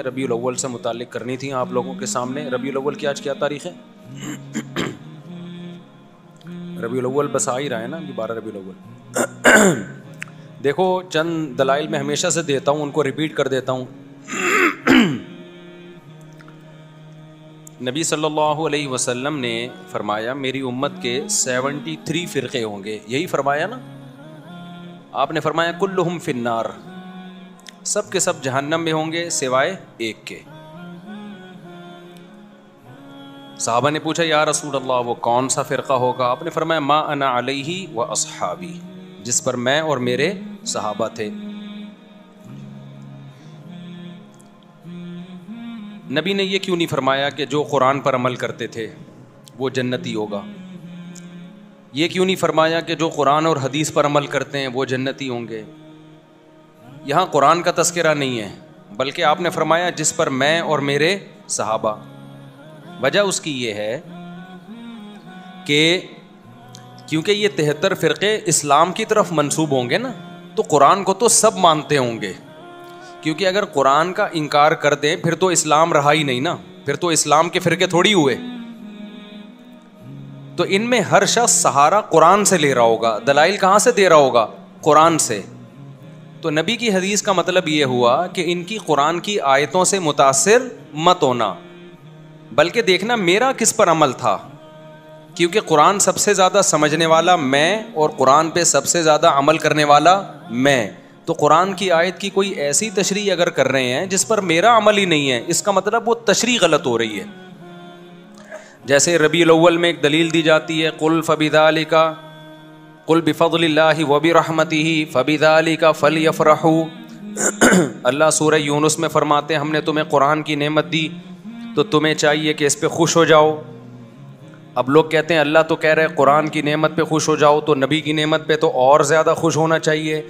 ربیع الاول سے متعلق کرنی تھی آپ لوگوں کے سامنے. ربیع الاول کی آج کیا تاریخ ہے؟ ربیع الاول بس آ ہی رہا ہے نا, 12 ربیع الاول. دیکھو چند دلائل میں ہمیشہ سے دیتا ہوں, ان کو ریپیٹ کر دیتا ہوں. نبی صلی اللہ علیہ وسلم نے فرمایا میری امت کے 73 فرقے ہوں گے. یہی فرمایا نا آپ نے, فرمایا کلہم فی النار, سب کے سب جہنم میں ہوں گے سوائے ایک کے. صحابہ نے پوچھا یا رسول اللہ وہ کون سا فرقہ ہوگا؟ آپ نے فرمایا ما انا علیہ و اصحابی, جس پر میں اور میرے صحابہ تھے. نبی نے یہ کیوں نہیں فرمایا کہ جو قرآن پر عمل کرتے تھے وہ جنتی ہوگا؟ یہ کیوں نہیں فرمایا کہ جو قرآن اور حدیث پر عمل کرتے ہیں وہ جنتی ہوں گے؟ یہاں قرآن کا تذکرہ نہیں ہے, بلکہ آپ نے فرمایا جس پر میں اور میرے صحابہ. وجہ اس کی یہ ہے کہ کیونکہ یہ 73 فرقے اسلام کی طرف منسوب ہوں گے نا, تو قرآن کو تو سب مانتے ہوں گے. کیونکہ اگر قرآن کا انکار کر دیں پھر تو اسلام رہا ہی نہیں نا, پھر تو اسلام کے فرقے تھوڑی ہوئے. تو ان میں ہر شخص سہارا قرآن سے لے رہا ہوگا. دلائل کہاں سے دے رہا ہوگا؟ قرآن سے. تو نبی کی حدیث کا مطلب یہ ہوا کہ ان کی قرآن کی آیتوں سے متاثر مت ہونا, بلکہ دیکھنا میرا کس پر عمل تھا. کیونکہ قرآن سب سے زیادہ سمجھنے والا میں اور قرآن پہ سب سے زیادہ عمل کرنے والا میں. تو قرآن کی آیت کی کوئی ایسی تشریح اگر کر رہے ہیں جس پر میرا عمل ہی نہیں ہے, اس کا مطلب وہ تشریح غلط ہو رہی ہے. جیسے ربیع الاول میں ایک دلیل دی جاتی ہے قل فبذالک قل بفضل اللہ وبرحمتہ فبذالک فلیفرحوا. اللہ سورہ یونس میں فرماتے ہیں ہم نے تمہیں قرآن کی نعمت دی تو تمہیں چاہیے کہ اس پہ خوش ہو جاؤ. اب لوگ کہتے ہیں اللہ تو کہہ رہے قرآن کی نعمت پہ خوش ہو جاؤ, تو نبی کی نعمت پہ تو اور زیادہ خوش ہونا چاہیے.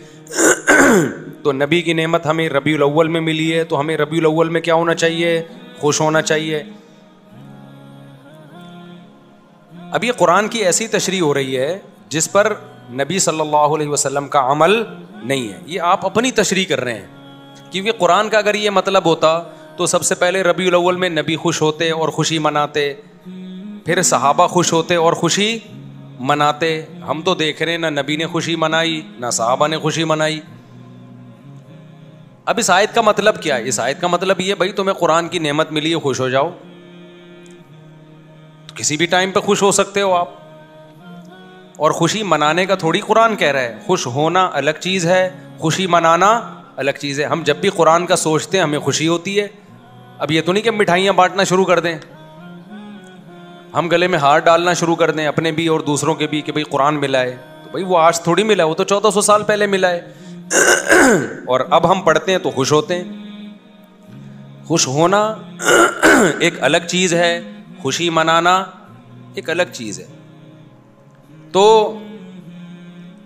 تو نبی کی نعمت ہمیں ربیع الاول میں ملی ہے تو ہمیں ربیع الاول میں کیا ہونا چاہیے؟ خوش ہونا چاہیے. اب یہ قرآن کی ایسی تشریح ہو رہی ہے جس پر نبی صلی اللہ علیہ وسلم کا عمل نہیں ہے. یہ آپ اپنی تشریح کر رہے ہیں. کیونکہ قرآن کا اگر یہ مطلب ہوتا تو سب سے پہلے ربیع الاول میں نبی خوش ہوتے اور خوشی مناتے, پھر صحابہ خوش ہوتے اور خوشی مناتے. ہم تو دیکھ رہے ہیں نہ نبی نے خوشی منائی نہ صحابہ نے خوشی منائی. اب اس آیت کا مطلب کیا ہے؟ اس آیت کا مطلب یہ بھائی تمہیں قرآن کی نعمت ملی ہے خوش ہو جاؤ. تو کسی بھی ٹائم پہ خوش ہو سکتے ہو آپ, اور خوشی منانے کا تھوڑی قرآن کہہ رہا ہے. خوش ہونا الگ چیز ہے, خوشی منانا الگ چیز ہے. ہم جب بھی قرآن کا سوچتے ہیں ہمیں خوشی ہوتی ہے. اب یہ تو نہیں کہ مٹھائیاں بانٹنا شروع کر دیں, ہم گلے میں ہار ڈالنا شروع کر دیں اپنے بھی اور دوسروں کے بھی کہ بھائی قرآن ملا ہے. تو بھائی وہ آج تھوڑی ملا ہے, وہ تو 1400 سال پہلے ملا ہے. اور اب ہم پڑھتے ہیں تو خوش ہوتے ہیں. خوش ہونا ایک الگ چیز ہے, خوشی منانا ایک الگ چیز ہے. تو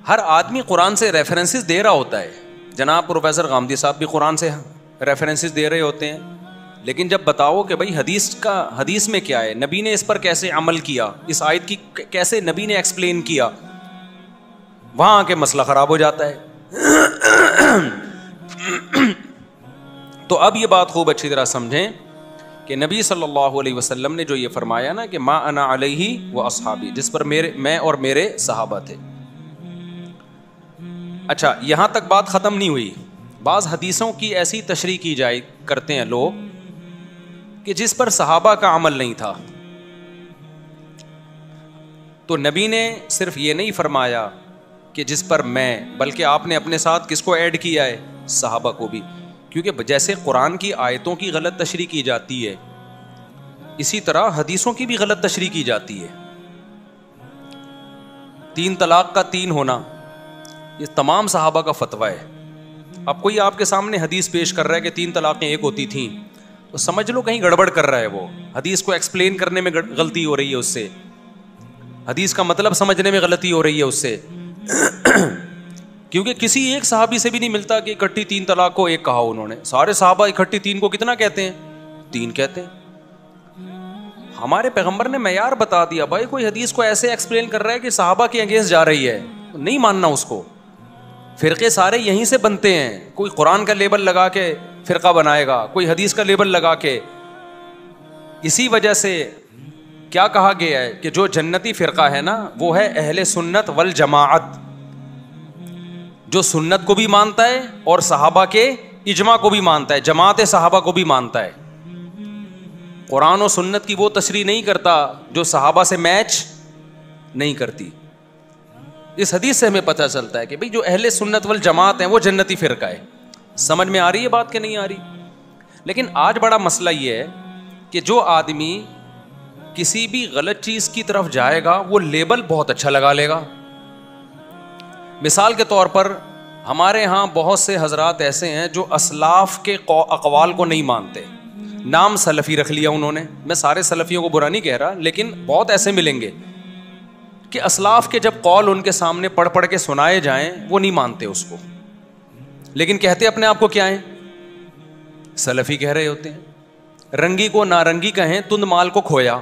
ہر آدمی قرآن سے ریفرنسز دے رہا ہوتا ہے. جناب پروفیسر غامدی صاحب بھی قرآن سے ریفرنسز دے رہے ہوتے ہیں, لیکن جب بتاؤ کہ بھائی حدیث میں کیا ہے, نبی نے اس پر کیسے عمل کیا, اس آیت کی کیسے نبی نے ایکسپلین کیا, وہاں آ کے مسئلہ خراب ہو جاتا ہے. تو اب یہ بات خوب اچھی طرح سمجھیں کہ نبی صلی اللہ علیہ وسلم نے جو یہ فرمایا نا کہ ما انا علیہ و اصحابی, جس پر میں اور میرے صحابہ تھے. اچھا یہاں تک بات ختم نہیں ہوئی. بعض حدیثوں کی ایسی تشریح کی جائے کرتے ہیں لوگ کہ جس پر صحابہ کا عمل نہیں تھا. تو نبی نے صرف یہ نہیں فرمایا کہ جس پر میں, بلکہ آپ نے اپنے ساتھ کس کو ایڈ کیا ہے؟ صحابہ کو بھی. کیونکہ جیسے قرآن کی آیتوں کی غلط تشریح کی جاتی ہے اسی طرح حدیثوں کی بھی غلط تشریح کی جاتی ہے. 3 طلاق کا 3 ہونا یہ تمام صحابہ کا فتویٰ ہے. اب کوئی آپ کے سامنے حدیث پیش کر رہا ہے کہ 3 طلاقیں ایک ہوتی تھیں, تو سمجھ لو کہیں گڑبڑ کر رہا ہے. وہ حدیث کو ایکسپلین کرنے میں غلطی ہو رہی ہے, اس سے حدیث کا مطلب سمجھنے میں غلطی ہو رہی ہے اس سے. کیونکہ کسی ایک صحابی سے بھی نہیں ملتا کہ اکٹھی 3 طلاق کو ایک کہا انہوں نے. سارے صحابہ اکٹھی 3 کو کتنا کہتے ہیں؟ 3 کہتے ہیں. ہمارے پیغمبر نے معیار بتا دیا. بھائی کوئی حدیث کو ایسے ایکسپلین کر رہا ہے کہ صحابہ کے اگینسٹ جا رہی ہے, نہیں ماننا اس کو. فرقے سارے یہیں سے بنتے ہیں. کوئی قرآن کا لیبل لگا کے فرقہ بنائے گا, کوئی حدیث کا لیبل لگا کے. اسی وجہ سے کیا کہا گیا ہے کہ جو جنتی فرقہ ہے نا وہ ہے اہل سنت والجماعت, جو سنت کو بھی مانتا ہے اور صحابہ کے اجماع کو بھی مانتا ہے, جماعت صحابہ کو بھی مانتا ہے. قرآن و سنت کی وہ تشریح نہیں کرتا جو صحابہ سے میچ نہیں کرتی. اس حدیث سے ہمیں پتہ چلتا ہے کہ بھئی جو اہل سنت والجماعت ہیں وہ جنتی فرقہ ہے. سمجھ میں آ رہی ہے بات کہ نہیں آ رہی؟ لیکن آج بڑا مسئلہ یہ ہے کہ جو آدمی کسی بھی غلط چیز کی طرف جائے گا وہ لیبل بہت اچھا لگا لے گا. مثال کے طور پر ہمارے ہاں بہت سے حضرات ایسے ہیں جو اسلاف کے اقوال کو نہیں مانتے, نام سلفی رکھ لیا انہوں نے. میں سارے سلفیوں کو برا نہیں کہہ رہا, لیکن بہت ایسے ملیں گے کہ اسلاف کے جب قول ان کے سامنے پڑھ پڑھ کے سنائے جائیں وہ نہیں مانتے اس کو, لیکن کہتے اپنے آپ کو کیا ہیں, سلفی کہہ رہے ہوتے ہیں. رنگی کو نارنگی کہیں, تند مال کو کھویا,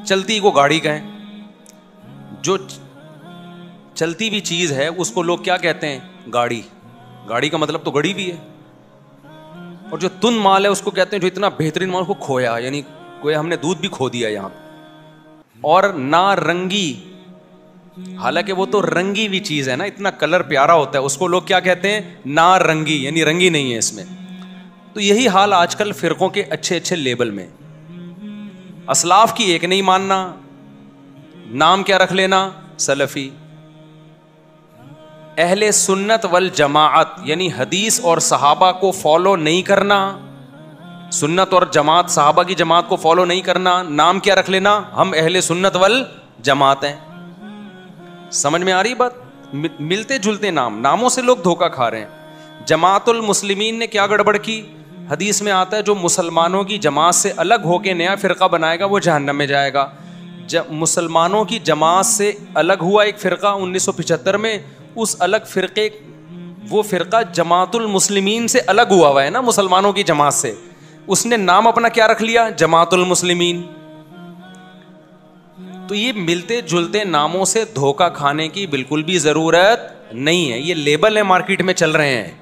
چلتی کو گاڑی کہیں. جو چلتی بھی چیز ہے اس کو لوگ کیا کہتے ہیں, گاڑی. گاڑی کا مطلب تو گڑی بھی ہے. اور جو تند مال ہے اس کو کہتے ہیں جو اتنا بہترین مال کو کھویا, یعنی کوئی ہم نے دودھ بھی کھو دیا یہاں. اور نارنگی, حالانکہ وہ تو رنگی بھی چیز ہے نا, اتنا کلر پیارا ہوتا ہے, اس کو لوگ کیا کہتے ہیں, نارنگی, یعنی رنگی نہیں ہے اس میں. تو یہی حال آج کل فرقوں کے اچھے اچھے لیبل میں. اسلاف کی ایک نہیں ماننا, نام کیا رکھ لینا, سلفی. اہل سنت والجماعت یعنی حدیث اور صحابہ کو فالو نہیں کرنا, سنت اور جماعت, صحابہ کی جماعت کو فالو نہیں کرنا, نام کیا رکھ لینا, ہم اہل سنت والجماعت ہیں. سمجھ میں آ رہی بات؟ ملتے جلتے ناموں سے لوگ دھوکہ کھا رہے ہیں. جماعت المسلمین نے کیا گڑبڑ کی؟ حدیث میں آتا ہے جو مسلمانوں کی جماعت سے الگ ہو کے نیا فرقہ بنائے گا وہ جہنم میں جائے گا. جب مسلمانوں کی جماعت سے الگ ہوا ایک فرقہ 1975 میں, اس الگ فرقے, وہ فرقہ جماعت المسلمین سے الگ ہوا ہے نا مسلمانوں کی جماعت سے, اس نے نام اپنا کیا رکھ لیا, جماعت المسلمین. تو یہ ملتے جلتے ناموں سے دھوکہ کھانے کی بالکل بھی ضرورت نہیں ہے. یہ لیبل ہے مارکیٹ میں چل رہے ہیں.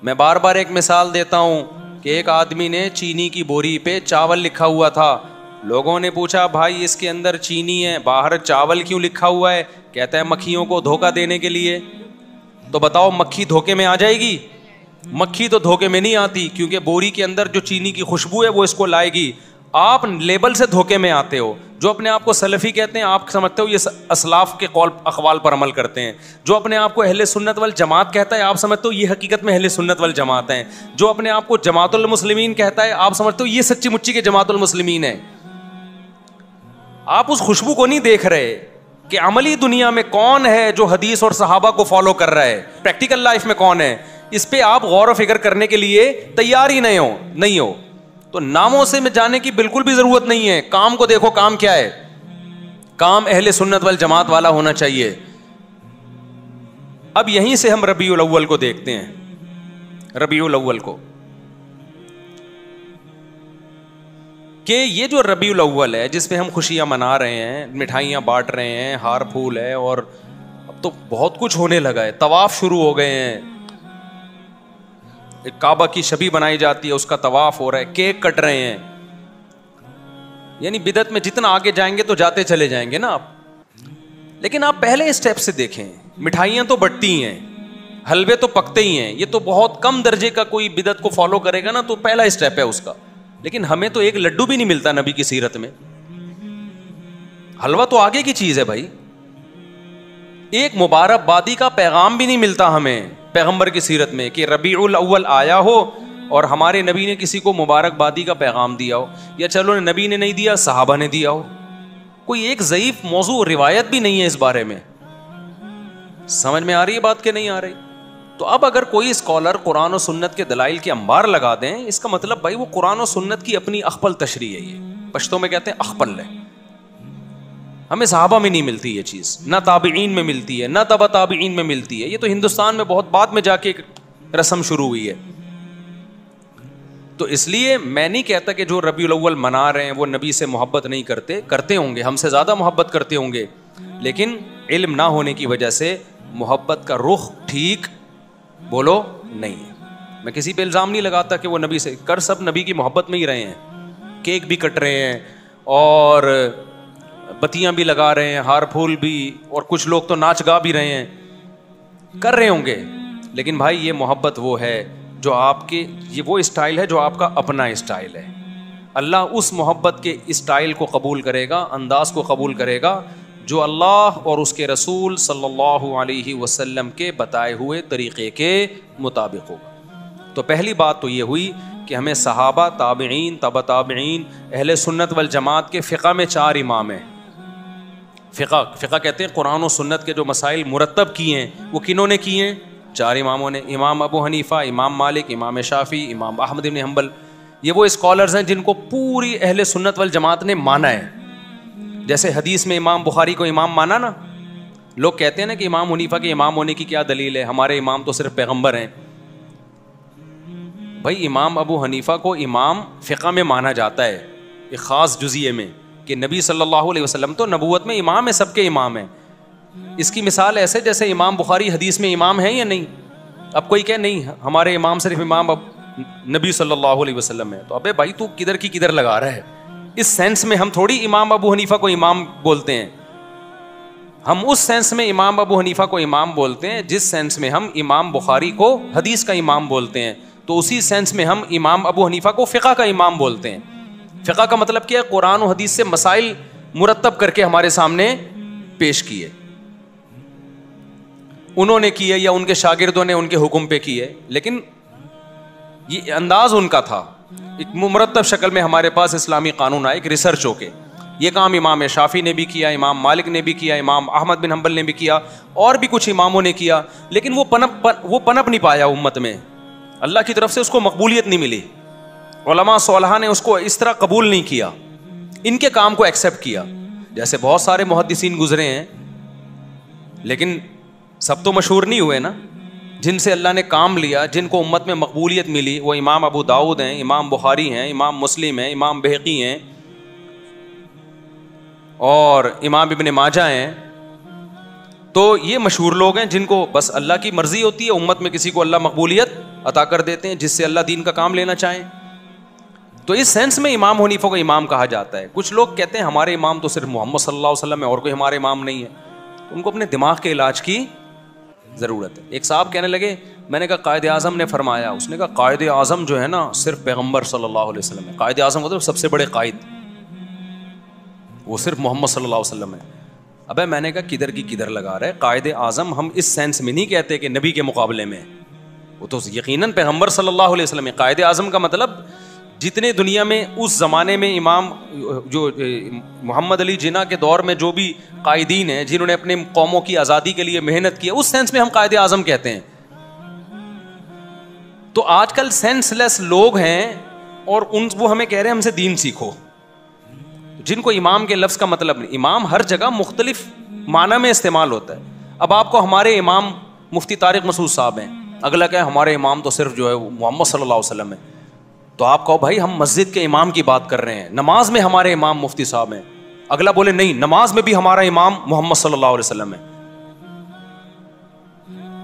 میں بار بار ایک مثال دیتا ہوں کہ ایک آدمی نے چینی کی بوری پہ چاول لکھا ہوا تھا. لوگوں نے پوچھا بھائی اس کے اندر چینی ہے, باہر چاول کیوں لکھا ہوا ہے؟ کہتا ہے مکھیوں کو دھوکہ دینے کے لیے. تو بتاؤ مکھی دھوکے میں آ جائے گی؟ مکھی تو دھوکے میں نہیں آتی, کیونکہ بوری کے اندر جو چینی کی خوشبو ہے وہ اس کو لائے گی. آپ لیبل سے دھوکے میں آتے ہو. جو اپنے آپ کو سلفی کہتے ہیں آپ سمجھتے ہو یہ اسلاف کے قول اقوال پر عمل کرتے ہیں. جو اپنے آپ کو اہل سنت والجماعت کہتا ہے آپ سمجھتے ہو یہ حقیقت میں اہل سنت والجماعت ہیں. جو اپنے آپ کو جماعت المسلمین کہتا ہے آپ سمجھتے ہو یہ سچی مچی کے جماعت المسلمین ہے. آپ اس خوشبو کو نہیں دیکھ رہے کہ عملی دنیا میں کون ہے جو حدیث اور صحابہ کو فالو کر رہا ہے, پریکٹیکل لائف میں کون ہے. اس پہ آپ غور و فکر کرنے کے لیے تیار ہی نہیں ہو. تو ناموں سے میں جانے کی بالکل بھی ضرورت نہیں ہے. کام کو دیکھو, کام کیا ہے, کام اہل سنت والجماعت والا ہونا چاہیے. اب یہیں سے ہم ربیع الاول کو دیکھتے ہیں. ربیع الاول کو کہ یہ جو ربیع الاول ہے جس پہ ہم خوشیاں منا رہے ہیں, مٹھائیاں بانٹ رہے ہیں, ہار پھول ہے, اور اب تو بہت کچھ ہونے لگا ہے. طواف شروع ہو گئے ہیں, ایک کعبہ کی شبیہ بنائی جاتی ہے, اس کا طواف ہو رہا ہے, کیک کٹ رہے ہیں. یعنی بدعت میں جتنا آگے جائیں گے تو جاتے چلے جائیں گے نا آپ. لیکن آپ پہلے اسٹیپ سے دیکھیں, مٹھائیاں تو بٹتی ہیں, حلوے تو پکتے ہی ہیں. یہ تو بہت کم درجے کا کوئی بدعت کو فالو کرے گا نا تو پہلا اسٹیپ ہے اس کا. لیکن ہمیں تو ایک لڈو بھی نہیں ملتا نبی کی سیرت میں. حلوہ تو آگے کی چیز ہے بھائی. ایک مبارکبادی کا پیغام بھی نہیں ملتا ہمیں پیغمبر کی سیرت میں کہ ربیع الاول آیا ہو اور ہمارے نبی نے کسی کو مبارکبادی کا پیغام دیا ہو, یا چلو نبی نے نہیں دیا صحابہ نے دیا ہو. کوئی ایک ضعیف موضوع روایت بھی نہیں ہے اس بارے میں. سمجھ میں آ رہی ہے بات کہ نہیں آ رہی؟ تو اب اگر کوئی اسکالر قرآن و سنت کے دلائل کے انبار لگا دیں, اس کا مطلب بھائی وہ قرآن و سنت کی اپنی اخپل تشریح ہے. یہ پشتوں میں کہتے ہیں اخپل ہے. ہمیں صحابہ میں نہیں ملتی یہ چیز, نہ تابعین میں ملتی ہے, نہ تبع تابعین میں ملتی ہے. یہ تو ہندوستان میں بہت بعد میں جا کے رسم شروع ہوئی ہے. تو اس لیے میں نہیں کہتا کہ جو ربیع الاول منا رہے ہیں وہ نبی سے محبت نہیں کرتے ہوں گے, ہم سے زیادہ محبت کرتے ہوں گے, لیکن علم نہ ہونے کی وجہ سے محبت کا رخ ٹھیک بولو نہیں ہے. میں کسی پہ الزام نہیں لگاتا کہ وہ نبی سے، کر سب نبی کی محبت میں ہی رہے ہیں، کیک بھی کٹ رہے ہیں اور بتیاں بھی لگا رہے ہیں، ہار پھول بھی، اور کچھ لوگ تو ناچ گا بھی رہے ہیں، کر رہے ہوں گے، لیکن بھائی یہ محبت وہ ہے جو آپ کے، یہ وہ اسٹائل ہے جو آپ کا اپنا اسٹائل ہے. اللہ اس محبت کے اسٹائل کو قبول کرے گا، انداز کو قبول کرے گا جو اللہ اور اس کے رسول صلی اللہ علیہ وسلم کے بتائے ہوئے طریقے کے مطابق ہوگا. تو پہلی بات تو یہ ہوئی کہ ہمیں صحابہ، تابعین، تبع تابعین، اہل سنت والجماعت کے فقہ میں 4 امام ہیں. فقہ کہتے ہیں قرآن و سنت کے جو مسائل مرتب کیے ہیں وہ کنہوں نے کیے ہیں؟ 4 اماموں نے. امام ابو حنیفہ، امام مالک، امام شافعی، امام احمد بن حنبل. یہ وہ اسکالرز ہیں جن کو پوری اہل سنت والجماعت نے مانا ہے. جیسے حدیث میں امام بخاری کو امام مانا نا، لوگ کہتے ہیں نا کہ امام حنیفہ کے امام ہونے کی کیا دلیل ہے، ہمارے امام تو صرف پیغمبر ہیں. بھائی امام ابو حنیفہ کو امام فقہ میں مانا جاتا ہے ایک خاص جزئیے میں، کہ نبی صلی اللہ علیہ وسلم تو نبوت میں امام ہے، سب کے امام ہیں. اس کی مثال ایسے جیسے امام بخاری حدیث میں امام ہیں یا نہیں. اب کوئی کہے نہیں ہمارے امام صرف امام نبی صلی اللہ علیہ وسلم ہے، تو ابے بھائی تو کدھر کی کدھر لگا رہا ہے. اس سینس میں ہم تھوڑی امام ابو حنیفہ کو امام بولتے ہیں، ہم اس سینس میں امام ابو حنیفہ کو امام بولتے ہیں جس سینس میں ہم امام بخاری کو حدیث کا امام بولتے ہیں. تو اسی سینس میں ہم امام ابو حنیفہ کو فقہ کا امام بولتے ہیں. فقہ کا مطلب کیا ہے؟ قرآن و حدیث سے مسائل مرتب کر کے ہمارے سامنے پیش کیے، انہوں نے کیے یا ان کے شاگردوں نے ان کے حکم پہ کیے، لیکن یہ انداز ان کا تھا. ایک مرتب شکل میں ہمارے پاس اسلامی قانون آئے، ایک ریسرچ ہو کے. یہ کام امام شافعی نے بھی کیا، امام مالک نے بھی کیا، امام احمد بن حنبل نے بھی کیا، اور بھی کچھ اماموں نے کیا، لیکن وہ پنپ نہیں پایا امت میں. اللہ کی طرف سے اس کو مقبولیت نہیں ملی، علماء صالحہ نے اس کو اس طرح قبول نہیں کیا، ان کے کام کو ایکسیپٹ کیا. جیسے بہت سارے محدثین گزرے ہیں لیکن سب تو مشہور نہیں ہوئے نا. جن سے اللہ نے کام لیا، جن کو امت میں مقبولیت ملی، وہ امام ابو داؤد ہیں، امام بخاری ہیں، امام مسلم ہیں، امام بہقی ہیں اور امام ابن ماجہ ہیں. تو یہ مشہور لوگ ہیں جن کو بس اللہ کی مرضی ہوتی ہے، امت میں کسی کو اللہ مقبولیت عطا کر دیتے ہیں جس سے اللہ دین کا کام لینا چاہیں. تو اس سینس میں امام حنیفہ کو امام کہا جاتا ہے. کچھ لوگ کہتے ہیں ہمارے امام تو صرف محمد صلی اللہ علیہ وسلم ہے اور کوئی ہمارے امام نہیں ہے. ان کو اپنے دماغ کے علاج کی ضرورت ہے. ایک صاحب کہنے لگے، میں نے کہا قائد اعظم نے فرمایا. اس نے کہا قائد اعظم جو ہے نا صرف پیغمبر صلی اللہ علیہ وسلم ہے. قائد اعظم مطلب سب سے بڑے قائد، وہ صرف محمد صلی اللہ علیہ وسلم ہے. ابے میں نے کہا کدھر کی کدھر لگا رہا ہے. قائد اعظم ہم اس سینس میں نہیں کہتے کہ نبی کے مقابلے میں، وہ تو یقیناً پیغمبر صلی اللہ علیہ وسلم ہے. قائد اعظم کا مطلب جتنے دنیا میں اس زمانے میں امام جو محمد علی جناح کے دور میں جو بھی قائدین ہیں جنہوں نے اپنے قوموں کی آزادی کے لیے محنت کی، اس سینس میں ہم قائد اعظم کہتے ہیں. تو آج کل سینس لیس لوگ ہیں اور وہ ہمیں کہہ رہے ہیں ہم سے دین سیکھو، جن کو امام کے لفظ کا مطلب نہیں. امام ہر جگہ مختلف معنی میں استعمال ہوتا ہے. اب آپ کو ہمارے امام مفتی طارق مسعود صاحب ہیں، اگلا کہ ہمارے امام تو صرف جو ہے محمد صلی اللہ علیہ وسلم ہے. تو آپ کہو بھائی ہم مسجد کے امام کی بات کر رہے ہیں، نماز میں ہمارے امام مفتی صاحب ہیں. اگلا بولے نہیں، نماز میں بھی ہمارا امام محمد صلی اللہ علیہ وسلم ہے.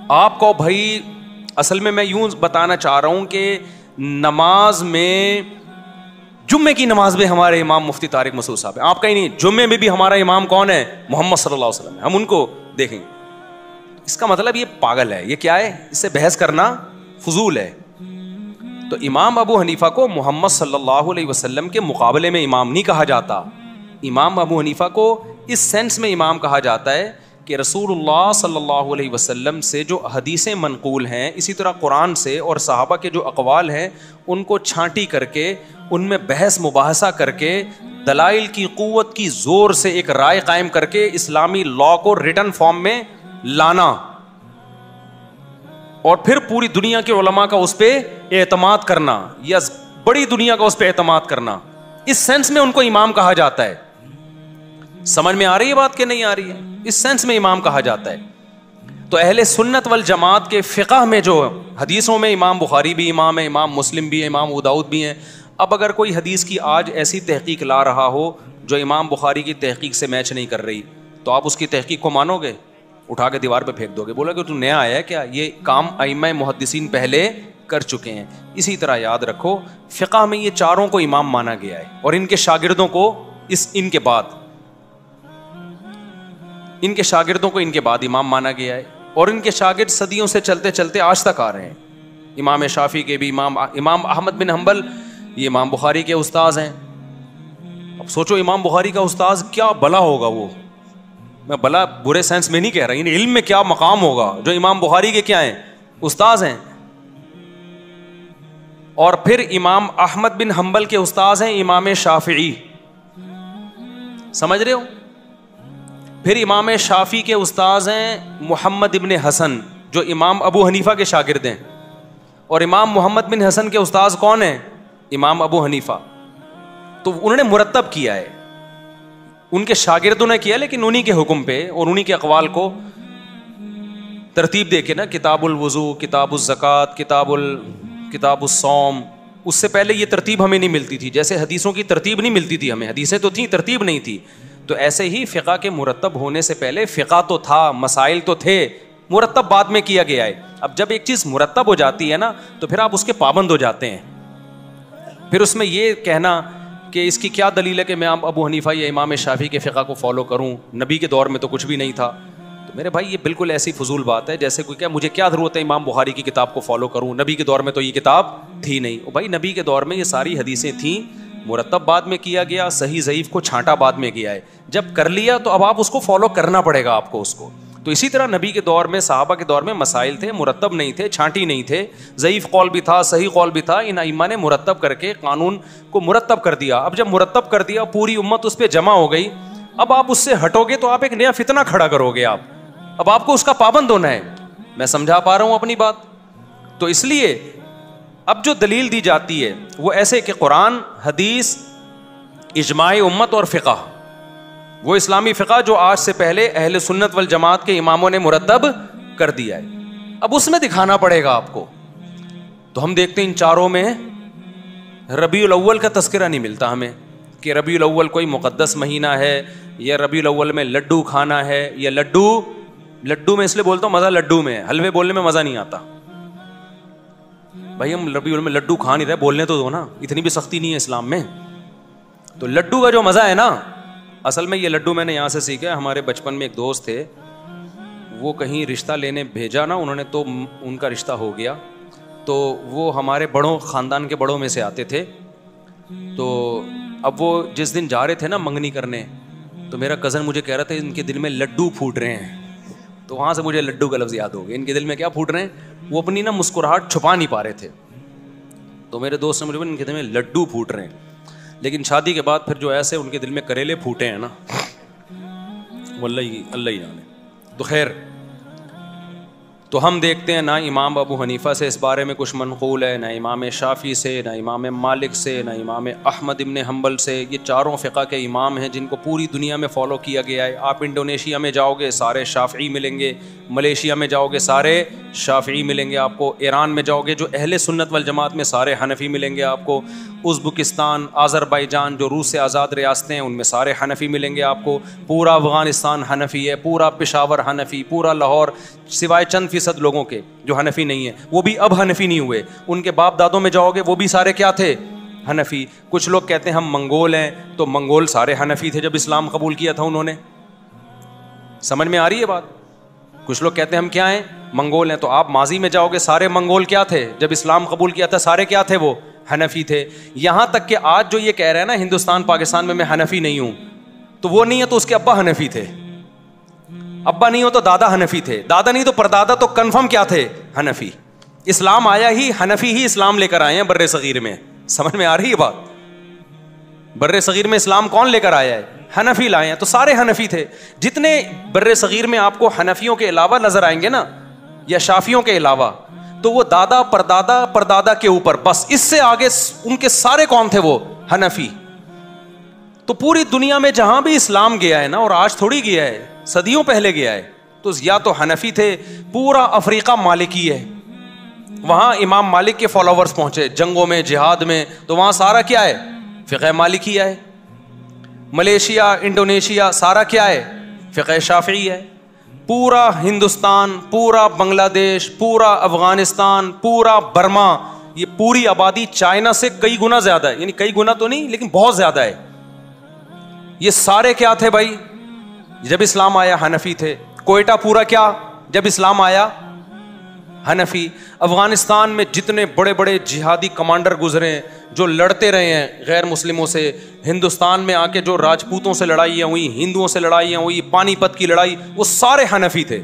آپ کہو بھائی اصل میں یوں بتانا چاہ رہا ہوں کہ نماز میں، جمعے کی نماز میں ہمارے امام مفتی طارق مسعود صاحب ہیں. آپ کہیں نہیں، جمعے میں بھی ہمارا امام کون ہے؟ محمد صلی اللہ علیہ وسلم ہے. ہم ان کو دیکھیں گے. اس کا مطلب یہ پاگل ہے، یہ کیا ہے؟ اس سے بحث کرنا فضول ہے. تو امام ابو حنیفہ کو محمد صلی اللہ علیہ وسلم کے مقابلے میں امام نہیں کہا جاتا. امام ابو حنیفہ کو اس سینس میں امام کہا جاتا ہے کہ رسول اللہ صلی اللہ علیہ وسلم سے جو حدیثیں منقول ہیں، اسی طرح قرآن سے اور صحابہ کے جو اقوال ہیں ان کو چھانٹی کر کے ان میں بحث مباحثہ کر کے دلائل کی قوت کی زور سے ایک رائے قائم کر کے اسلامی لا کو ریٹن فارم میں لانا اور پھر پوری دنیا کے علماء کا اس پہ اعتماد کرنا یا بڑی دنیا کا اس پہ اعتماد کرنا. اس سینس میں ان کو امام کہا جاتا ہے. سمجھ میں آ رہی ہے بات کہ نہیں آ رہی ہے؟ اس سینس میں امام کہا جاتا ہے. تو اہل سنت والجماعت کے فقہ میں جو حدیثوں میں امام بخاری بھی امام ہے، امام مسلم بھی ہے، امام ابو داؤد بھی ہیں. اب اگر کوئی حدیث کی آج ایسی تحقیق لا رہا ہو جو امام بخاری کی تحقیق سے میچ نہیں کر رہی، تو آپ اس کی تحقیق کو مانو گے؟ اٹھا کے دیوار پہ پھینک دو گے، بولا کہ تو نیا آیا ہے کیا؟ یہ کام ائمہ محدثین پہلے کر چکے ہیں. اسی طرح یاد رکھو فقہ میں یہ چاروں کو امام مانا گیا ہے اور ان کے شاگردوں کو ان کے بعد امام مانا گیا ہے, اور ان کے شاگرد صدیوں سے چلتے چلتے آج تک آ رہے ہیں. امام شافعی کے بھی امام احمد بن حنبل یہ امام بخاری کے استاذ ہیں. اب سوچو امام بخاری کا استاذ کیا بلا ہوگا, وہ میں بلا برے سینس میں نہیں کہہ رہا, یعنی علم میں کیا مقام ہوگا جو امام بخاری کے کیا ہیں, استاذ ہیں. اور پھر امام احمد بن حنبل کے استاذ ہیں امام شافعی, سمجھ رہے ہو. پھر امام شافعی کے استاذ ہیں محمد ابن حسن جو امام ابو حنیفہ کے شاگرد ہیں, اور امام محمد بن حسن کے استاذ کون ہیں, امام ابو حنیفہ. تو انہوں نے مرتب کیا ہے, ان کے شاگردوں نے کیا, لیکن انہی کے حکم پہ اور انہی کے اقوال کو ترتیب دے کے نا, کتاب الوضو, کتاب الزکوٰۃ, کتاب الصوم. اس سے پہلے یہ ترتیب ہمیں نہیں ملتی تھی, جیسے حدیثوں کی ترتیب نہیں ملتی تھی ہمیں, حدیثیں تو تھیں ترتیب نہیں تھی. تو ایسے ہی فقہ کے مرتب ہونے سے پہلے فقہ تو تھا, مسائل تو تھے, مرتب بعد میں کیا گیا ہے. اب جب ایک چیز مرتب ہو جاتی ہے نا تو پھر آپ اس کے پابند ہو جاتے ہیں. پھر اس میں یہ کہنا کہ اس کی کیا دلیل ہے کہ میں ابو حنیفہ یا امام شافعی کے فقہ کو فالو کروں, نبی کے دور میں تو کچھ بھی نہیں تھا. تو میرے بھائی یہ بالکل ایسی فضول بات ہے جیسے کوئی کہ مجھے کیا ضرورت ہے امام بخاری کی کتاب کو فالو کروں, نبی کے دور میں تو یہ کتاب تھی نہیں. بھائی نبی کے دور میں یہ ساری حدیثیں تھیں, مرتب بعد میں کیا گیا, صحیح ضعیف کو چھانٹا بعد میں کیا ہے. جب کر لیا تو اب آپ اس کو فالو کرنا پڑے گا آپ کو اس کو. تو اسی طرح نبی کے دور میں, صحابہ کے دور میں مسائل تھے, مرتب نہیں تھے, چھانٹی نہیں تھے, ضعیف قول بھی تھا, صحیح قول بھی تھا. ان ائمہ نے مرتب کر کے قانون کو مرتب کر دیا. اب جب مرتب کر دیا, پوری امت اس پہ جمع ہو گئی, اب آپ اس سے ہٹو گے تو آپ ایک نیا فتنہ کھڑا کرو گے. اب آپ کو اس کا پابند ہونا ہے. میں سمجھا پا رہا ہوں اپنی بات؟ تو اس لیے اب جو دلیل دی جاتی ہے وہ ایسے کہ قرآن, حدیث, اجماع امت اور فقہ, وہ اسلامی فقہ جو آج سے پہلے اہل سنت والجماعت کے اماموں نے مرتب کر دیا ہے. اب اس میں دکھانا پڑے گا آپ کو. تو ہم دیکھتے ہیں ان چاروں میں ربیع الاول کا تذکرہ نہیں ملتا ہمیں کہ ربیع الاول کوئی مقدس مہینہ ہے, یا ربیع الاول میں لڈو کھانا ہے, یا لڈو میں اس لیے بولتا ہوں مزہ لڈو میں ہے, حلوے بولنے میں مزہ نہیں آتا. بھائی ہم ربیع الاول میں لڈو کھا نہیں رہے, بولنے تو دو نا, اتنی بھی سختی نہیں ہے اسلام میں. تو لڈو کا جو مزہ ہے نا, اصل میں یہ لڈو میں نے یہاں سے سیکھا. ہمارے بچپن میں ایک دوست تھے, وہ کہیں رشتہ لینے بھیجا نا انہوں نے, تو ان کا رشتہ ہو گیا. تو وہ ہمارے بڑوں, خاندان کے بڑوں میں سے آتے تھے. تو اب وہ جس دن جا رہے تھے نا منگنی کرنے, تو میرا کزن مجھے کہہ رہا تھا ان کے دل میں لڈو پھوٹ رہے ہیں. تو وہاں سے مجھے لڈو کا لفظ یاد ہو گیا. ان کے دل میں کیا پھوٹ رہے ہیں, وہ اپنی نا مسکراہٹ چھپا نہیں پا رہے تھے. تو میرے دوست نے مجھے ان کے دل میں لڈو پھوٹ رہے ہیں. لیکن شادی کے بعد پھر جو ایسے ان کے دل میں کریلے پھوٹے ہیں نا, واللہ اللہ ہی جانے. تو خیر, تو ہم دیکھتے ہیں نہ امام ابو حنیفہ سے اس بارے میں کچھ منقول ہے, نہ امام شافعی سے, نہ امام مالک سے, نہ امام احمد ابن حنبل سے. یہ چاروں فقہ کے امام ہیں جن کو پوری دنیا میں فالو کیا گیا ہے. آپ انڈونیشیا میں جاؤ گے سارے شافعی ملیں گے, ملیشیا میں جاؤ گے سارے شافعی ملیں گے آپ کو, ایران میں جاؤ گے جو اہل سنت والجماعت میں سارے حنفی ملیں گے آپ کو, ازبکستان, آذربائیجان جو روس سے آزاد ریاستیں ہیں ان میں سارے حنفی ملیں گے آپ کو, پورا افغانستان حنفی ہے, پورا پشاور حنفی, پورا لاہور, سوائے چند فیصد لوگوں کے جو حنفی نہیں ہیں, وہ بھی اب حنفی نہیں ہوئے. ان کے باپ دادوں میں جاؤ گے وہ بھی سارے کیا تھے, حنفی. کچھ لوگ کہتے ہیں ہم منگول ہیں, تو منگول سارے حنفی تھے جب اسلام قبول کیا تھا انہوں نے. سمجھ میں آ رہی ہے بات؟ کچھ لوگ کہتے ہیں ہم کیا ہیں, منگول ہیں, تو آپ ماضی میں جاؤ گے سارے منگول کیا تھے جب اسلام قبول کیا تھا, سارے کیا تھے, وہ حنفی تھے. یہاں تک کہ آج جو یہ کہہ رہے ہیں نا ہندوستان پاکستان میں حنفی نہیں ہوں, تو وہ نہیں ہے تو اس کے ابا حنفی تھے, ابا نہیں ہو تو دادا حنفی تھے, دادا نہیں تو پردادا تو کنفرم کیا تھے, حنفی. اسلام آیا ہی حنفی ہی اسلام لے کر آئے ہیں بر صغیر میں. سمجھ میں آ رہی ہے بات؟ بر صغیر میں اسلام کون لے کر آیا ہے, حنفی لائے ہیں. تو سارے حنفی تھے. جتنے بر صغیر میں آپ کو حنفیوں کے علاوہ نظر آئیں گے نا, یا شافیوں کے علاوہ, تو وہ دادا پردادا پردادا کے اوپر, بس اس سے آگے ان کے سارے کون تھے, وہ حنفی. تو پوری دنیا میں جہاں بھی اسلام گیا ہے نا, اور آج تھوڑی گیا ہے, صدیوں پہلے گیا ہے, تو یا تو حنفی تھے. پورا افریقہ مالکی ہے, وہاں امام مالک کے فالوورز پہنچے جنگوں میں, جہاد میں, تو وہاں سارا کیا ہے, فقہ مالکی ہے. ملیشیا, انڈونیشیا, سارا کیا ہے, فقہ شافعی ہے. پورا ہندوستان، پورا بنگلہ دیش، پورا افغانستان، پورا برما، یہ پوری آبادی چائنا سے کئی گنا زیادہ ہے، یعنی کئی گنا تو نہیں لیکن بہت زیادہ ہے. یہ سارے کیا تھے بھائی؟ جب اسلام آیا حنفی تھے. کوئٹہ پورا کیا جب اسلام آیا؟ حنفی. افغانستان میں جتنے بڑے بڑے جہادی کمانڈر گزرے ہیں جو لڑتے رہے ہیں غیر مسلموں سے، ہندوستان میں آ کے جو راجپوتوں سے لڑائیاں ہوئی، ہندوؤں سے لڑائیاں ہوئی، پانی پت کی لڑائی، وہ سارے حنفی تھے.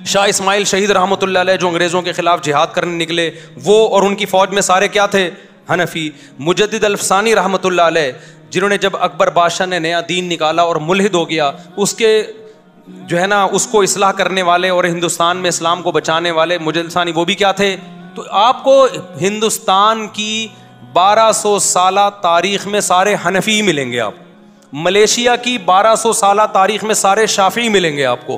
شاہ اسماعیل شہید رحمۃ اللہ علیہ جو انگریزوں کے خلاف جہاد کرنے نکلے، وہ اور ان کی فوج میں سارے کیا تھے؟ حنفی. مجدد الفسانی رحمۃ اللہ علیہ جنہوں نے جب اکبر بادشاہ نے نیا دین نکالا اور ملحد ہو گیا، اس کے جو ہے نا اس کو اصلاح کرنے والے اور ہندوستان میں اسلام کو بچانے والے مجدد ثانی، وہ بھی کیا تھے؟ تو آپ کو ہندوستان کی 1200 سالہ تاریخ میں سارے حنفی ملیں گے. آپ ملیشیا کی 1200 سالہ تاریخ میں سارے شافعی ملیں گے آپ کو.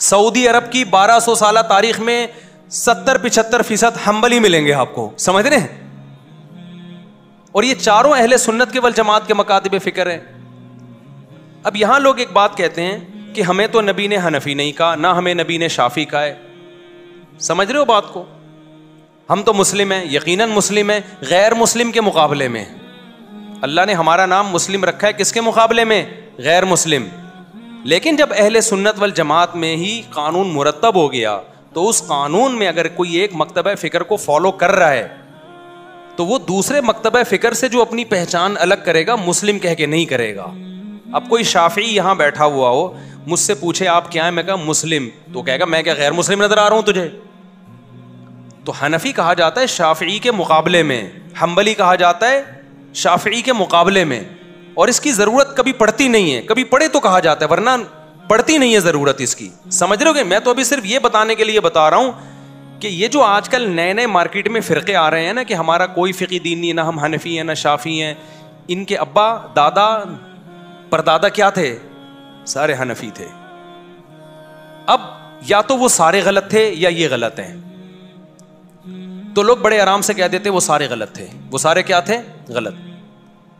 سعودی عرب کی 1200 سالہ تاریخ میں 70-75% حنبلی ملیں گے آپ کو. سمجھ رہے ہیں؟ اور یہ چاروں اہل سنت کے والجماعت کے مکاتب فکر ہیں. اب یہاں لوگ ایک بات کہتے ہیں کہ ہمیں تو نبی نے حنفی نہیں کہا، نہ ہمیں نبی نے شافعی کہا ہے. سمجھ رہے ہو بات کو؟ ہم تو مسلم ہیں، یقیناً مسلم ہیں، غیر مسلم کے مقابلے میں. اللہ نے ہمارا نام مسلم رکھا ہے، کس کے مقابلے میں؟ غیر مسلم. لیکن جب اہل سنت والجماعت میں ہی قانون مرتب ہو گیا تو اس قانون میں اگر کوئی ایک مکتبہ فکر کو فالو کر رہا ہے تو وہ دوسرے مکتبہ فکر سے جو اپنی پہچان الگ کرے گا مسلم کہہ کے نہیں کرے گا. اب کوئی شافعی یہاں بیٹھا ہوا ہو، مجھ سے پوچھے آپ کیا ہیں، میں کہا مسلم، تو کہے گا میں کیا غیر مسلم نظر آ رہا ہوں تجھے؟ تو حنفی کہا جاتا ہے شافعی کے مقابلے میں، حنبلی کہا جاتا ہے شافعی کے مقابلے میں. اور اس کی ضرورت کبھی پڑتی نہیں ہے، کبھی پڑے تو کہا جاتا ہے، ورنہ پڑتی نہیں ہے ضرورت اس کی. سمجھ رہے ہو کہ میں تو ابھی صرف یہ بتانے کے لیے بتا رہا ہوں کہ یہ جو آج کل نئے نئے مارکیٹ میں فرقے آ رہے ہیں نا کہ ہمارا کوئی فقی دین نہیں، نہ ہم حنفی ہیں نہ شافعی ہیں، ان کے ابا دادا پردادا کیا تھے؟ سارے حنفی تھے. اب یا تو وہ سارے غلط تھے یا یہ غلط ہیں. تو لوگ بڑے آرام سے کہہ دیتے وہ سارے غلط تھے. وہ سارے کیا تھے؟ غلط.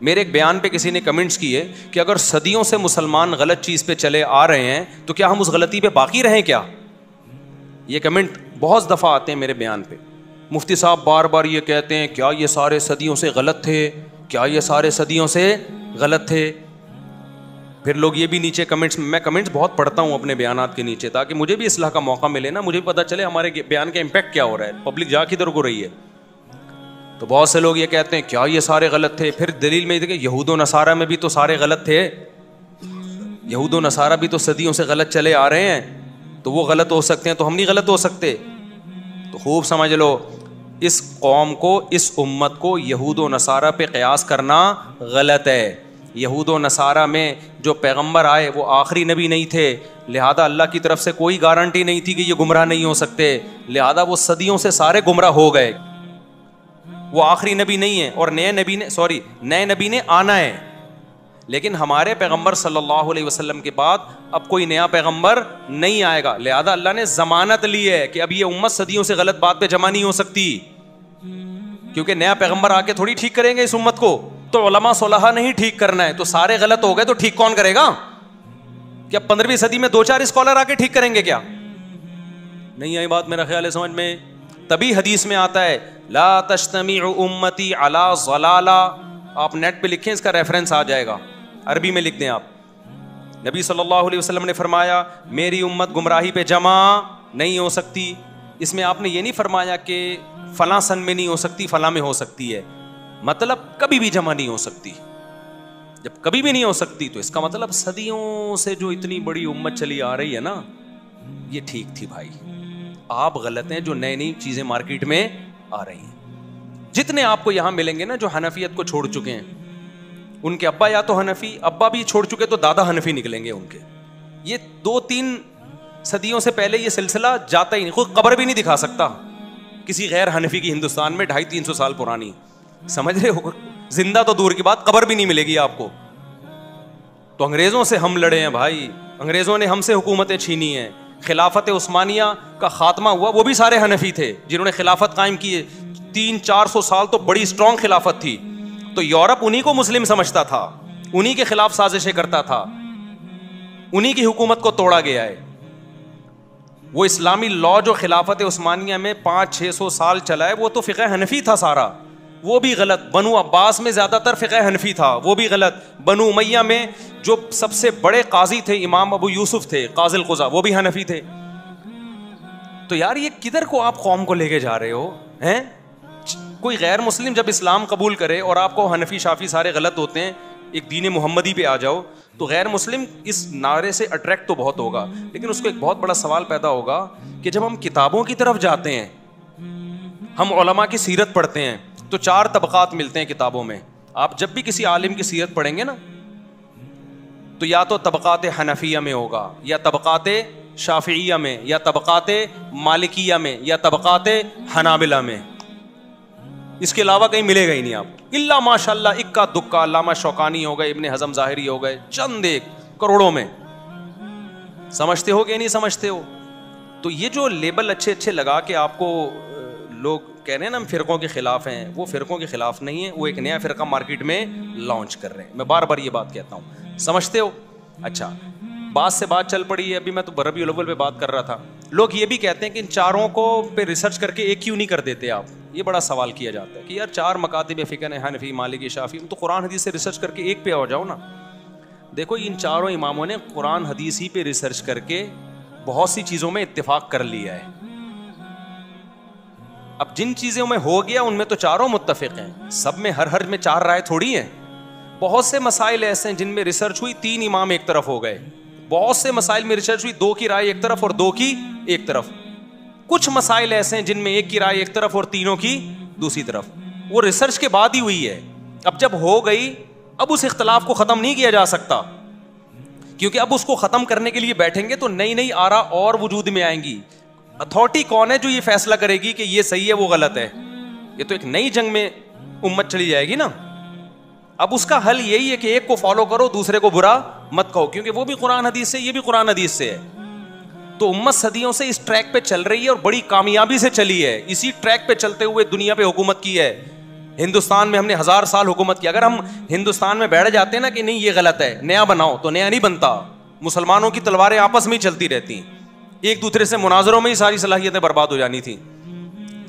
میرے ایک بیان پہ کسی نے کمنٹس کیے کہ اگر صدیوں سے مسلمان غلط چیز پہ چلے آ رہے ہیں تو کیا ہم اس غلطی پہ باقی رہیں کیا؟ یہ کمنٹ بہت دفعہ آتے ہیں میرے بیان پہ. مفتی صاحب بار بار یہ کہتے ہیں کیا یہ سارے صدیوں سے غلط تھے، کیا یہ سارے صدیوں سے غلط تھے. پھر لوگ یہ بھی نیچے کمنٹس میں کمنٹس بہت پڑھتا ہوں اپنے بیانات کے نیچے تاکہ مجھے بھی اصلاح کا موقع ملے نا، مجھے بھی پتہ چلے ہمارے بیان کا امپیکٹ کیا ہو رہا ہے، پبلک جا کدھر کو رہی ہے. تو بہت سے لوگ یہ کہتے ہیں کیا یہ سارے غلط تھے. پھر دلیل میں دیکھیں یہود و نصارہ میں بھی تو سارے غلط تھے. یہود و نصارہ بھی تو صدیوں سے غلط چلے آ رہے ہیں، تو وہ غلط ہو سکتے ہیں تو ہم نہیں غلط ہو سکتے. تو خوب سمجھ لو اس قوم کو، اس امت کو یہود و نصارہ پہ قیاس کرنا غلط ہے. یہود و نصارہ میں جو پیغمبر آئے وہ آخری نبی نہیں تھے، لہذا اللہ کی طرف سے کوئی گارنٹی نہیں تھی کہ یہ گمراہ نہیں ہو سکتے، لہذا وہ صدیوں سے سارے گمراہ ہو گئے. وہ آخری نبی نہیں ہے اور نئے نبی نے آنا ہے. لیکن ہمارے پیغمبر صلی اللہ علیہ وسلم کے بعد اب کوئی نیا پیغمبر نہیں آئے گا، لہذا اللہ نے ضمانت لی ہے کہ اب یہ امت صدیوں سے غلط بات پہ جمع نہیں ہو سکتی، کیونکہ نیا پیغمبر آ کے تھوڑی ٹھیک کریں گے اس امت کو. تو علماء صلحاء نہیں ٹھیک کرنا ہے، تو سارے غلط ہو گئے تو ٹھیک کون کرے گا؟ کیا 15ویں صدی میں 2-4 اسکالر آ کے ٹھیک کریں گے کیا؟ نہیں آئی بات میرا خیال ہے سمجھ میں. تبھی حدیث میں آتا ہے لا تجتمع امتی علی ضلالہ. آپ نیٹ پہ لکھیں، اس کا ریفرنس آ جائے گا، عربی میں لکھ دیں آپ. نبی صلی اللہ علیہ وسلم نے فرمایا میری امت گمراہی پہ جمع نہیں ہو سکتی. اس میں آپ نے یہ نہیں فرمایا کہ فلاں سن میں نہیں ہو سکتی، فلاں میں ہو سکتی ہے. مطلب کبھی بھی جمع نہیں ہو سکتی. جب کبھی بھی نہیں ہو سکتی تو اس کا مطلب صدیوں سے جو اتنی بڑی امت چلی آ رہی ہے نا، یہ ٹھیک تھی بھائی. آپ غلط ہیں جو نئی نئی چیزیں مارکیٹ میں آ رہی ہیں. جتنے آپ کو یہاں ملیں گے نا جو حنفیت کو چھوڑ چکے ہیں، ان کے ابا یا تو حنفی، ابا بھی چھوڑ چکے تو دادا حنفی نکلیں گے ان کے. یہ 2-3 صدیوں سے پہلے یہ سلسلہ جاتا ہی نہیں. خود قبر بھی نہیں دکھا سکتا کسی غیر حنفی کی ہندوستان میں 250-300 سال پرانی. سمجھ رہے ہو؟ زندہ تو دور کی بات، قبر بھی نہیں ملے گی آپ کو. تو انگریزوں سے ہم لڑے ہیں بھائی، انگریزوں نے ہم سے حکومتیں چھینی ہیں. خلافت عثمانیہ کا خاتمہ ہوا، وہ بھی سارے حنفی تھے جنہوں نے خلافت قائم کی. 300-400 سال تو بڑی اسٹرانگ خلافت تھی. تو یورپ انہی کو مسلم سمجھتا تھا، انہی کے خلاف سازشیں کرتا تھا، انہی کی حکومت کو توڑا گیا ہے. وہ اسلامی لا جو خلافت عثمانیہ میں 500-600 سال چلا ہے وہ تو فقہ حنفی تھا سارا, وہ بھی غلط. بنو عباس میں زیادہ تر فقہ حنفی تھا, وہ بھی غلط. بنو امیہ میں جو سب سے بڑے قاضی تھے امام ابو یوسف تھے قاضی القضاء, وہ بھی حنفی تھے. تو یار یہ کدھر کو آپ قوم کو لے کے جا رہے ہو ہیں؟ کوئی غیر مسلم جب اسلام قبول کرے اور آپ کو حنفی شافی سارے غلط ہوتے ہیں, ایک دین محمدی پہ آ جاؤ, تو غیر مسلم اس نعرے سے اٹریکٹ تو بہت ہوگا, لیکن اس کو ایک بہت بڑا سوال پیدا ہوگا کہ جب ہم کتابوں کی طرف جاتے ہیں, ہم علماء کی سیرت پڑھتے ہیں, تو 4 طبقات ملتے ہیں کتابوں میں. آپ جب بھی کسی عالم کی سیرت پڑھیں گے نا, تو یا تو طبقات حنفیہ میں ہوگا, یا طبقات شافعیہ میں, یا طبقات مالکیہ میں, یا طبقات حنابلہ میں. اس کے علاوہ کہیں ملے گا ہی نہیں آپ, الا ماشاء اللہ اکا دکا. علامہ شوکانی ہو گئے, ابن حزم ظاہری ہو گئے, چند ایک کروڑوں میں. سمجھتے ہو کہ نہیں سمجھتے ہو؟ تو یہ جو لیبل اچھے اچھے لگا کے آپ کو لوگ کہہ رہے ہیں نا ہم فرقوں کے خلاف ہیں, وہ فرقوں کے خلاف نہیں ہے, وہ ایک نیا فرقہ مارکیٹ میں لانچ کر رہے ہیں. میں بار بار یہ بات کہتا ہوں, سمجھتے ہو؟ اچھا, بات سے بات چل پڑی ہے. ابھی میں تو ربیع الاول پہ بات کر رہا تھا. لوگ یہ بھی کہتے ہیں کہ ان چاروں کو پہ ریسرچ کر کے ایک کیوں نہیں کر دیتے آپ. یہ بڑا سوال کیا جاتا ہے کہ یار 4 مکاتب فقہ ہیں, حنفی, مالکی, شافعی, تو قرآن حدیث سے ریسرچ کر کے ایک پہ آ جاؤ نا. دیکھو ان چاروں اماموں نے قرآن حدیث ہی پہ ریسرچ کر کے بہت سی چیزوں میں اتفاق کر لیا ہے. اب جن چیزوں میں ہو گیا ان میں تو چاروں متفق ہیں, سب میں ہر میں 4 رائے تھوڑی ہیں. بہت سے مسائل ایسے ہیں جن میں ریسرچ ہوئی 3 امام ایک طرف ہو گئے. بہت سے مسائل میں ریسرچ ہوئی 2 کی رائے ایک طرف اور 2 کی ایک طرف. کچھ مسائل ایسے ہیں جن میں 1 کی رائے ایک طرف اور 3 کی دوسری طرف. وہ ریسرچ کے بعد ہی ہوئی ہے. اب جب ہو گئی, اب اس اختلاف کو ختم نہیں کیا جا سکتا, کیونکہ اب اس کو ختم کرنے کے لیے بیٹھیں گے تو نئی آرا اور وجود میں آئیں گی. اتھارٹی کون ہے جو یہ فیصلہ کرے گی کہ یہ صحیح ہے وہ غلط ہے؟ یہ تو ایک نئی جنگ میں امت چلی جائے گی نا. اب اس کا حل یہی ہے کہ ایک کو فالو کرو, دوسرے کو برا مت کہو, کیونکہ وہ بھی قرآن حدیث سے, یہ بھی قرآن حدیث سے ہے. تو امت صدیوں سے اس ٹریک پہ چل رہی ہے اور بڑی کامیابی سے چلی ہے. اسی ٹریک پہ چلتے ہوئے دنیا پہ حکومت کی ہے. ہندوستان میں ہم نے 1000 سال حکومت کی. اگر ہم ہندوستان میں بیٹھ جاتے ہیں نا کہ نہیں یہ غلط ہے, نیا بناؤ, تو نیا نہیں بنتا. مسلمانوں کی تلواریں آپس میں ہی چلتی رہتی, ایک دوسرے سے مناظروں میں ہی ساری صلاحیتیں برباد ہو جانی تھی.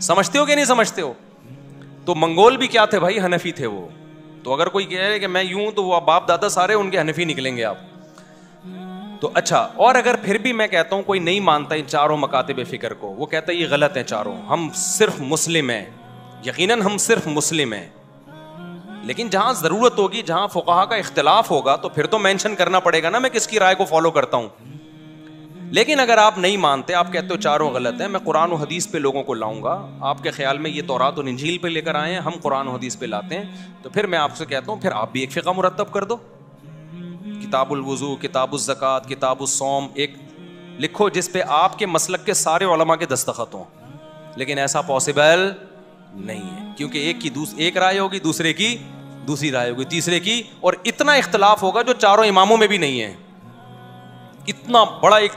سمجھتے ہو کہ نہیں سمجھتے ہو؟ تو منگول بھی کیا تھے بھائی؟ حنفی تھے وہ. تو اگر کوئی کہہ رہے کہ میں یوں, تو وہ باپ دادا سارے ان کے حنفی نکلیں گے آپ. تو اچھا, اور اگر پھر بھی میں کہتا ہوں کوئی نہیں مانتا ان چاروں مکاتب فکر کو, وہ کہتا ہے یہ غلط ہیں چاروں, ہم صرف مسلم ہیں, یقیناً ہم صرف مسلم ہیں, لیکن جہاں ضرورت ہوگی, جہاں فقہا کا اختلاف ہوگا, تو پھر تو مینشن کرنا پڑے گا نا میں کس کی رائے کو فالو کرتا ہوں. لیکن اگر آپ نہیں مانتے, آپ کہتے ہو چاروں غلط ہیں, میں قرآن و حدیث پہ لوگوں کو لاؤں گا. آپ کے خیال میں یہ تورات و انجیل پہ لے کر آئے ہیں, ہم قرآن و حدیث پہ لاتے ہیں, تو پھر میں آپ سے کہتا ہوں پھر آپ بھی ایک فقہ مرتب کر دو. کتاب الوضو, کتاب الزکوٰۃ, کتاب الصوم ایک لکھو جس پہ آپ کے مسلک کے سارے علماء کے دستخط ہوں. لیکن ایسا پاسبل نہیں ہے, کیونکہ ایک رائے ہوگی, دوسرے کی دوسری رائے ہوگی, تیسرے کی, اور اتنا اختلاف ہوگا جو چاروں اماموں میں بھی نہیں ہے. اتنا بڑا ایک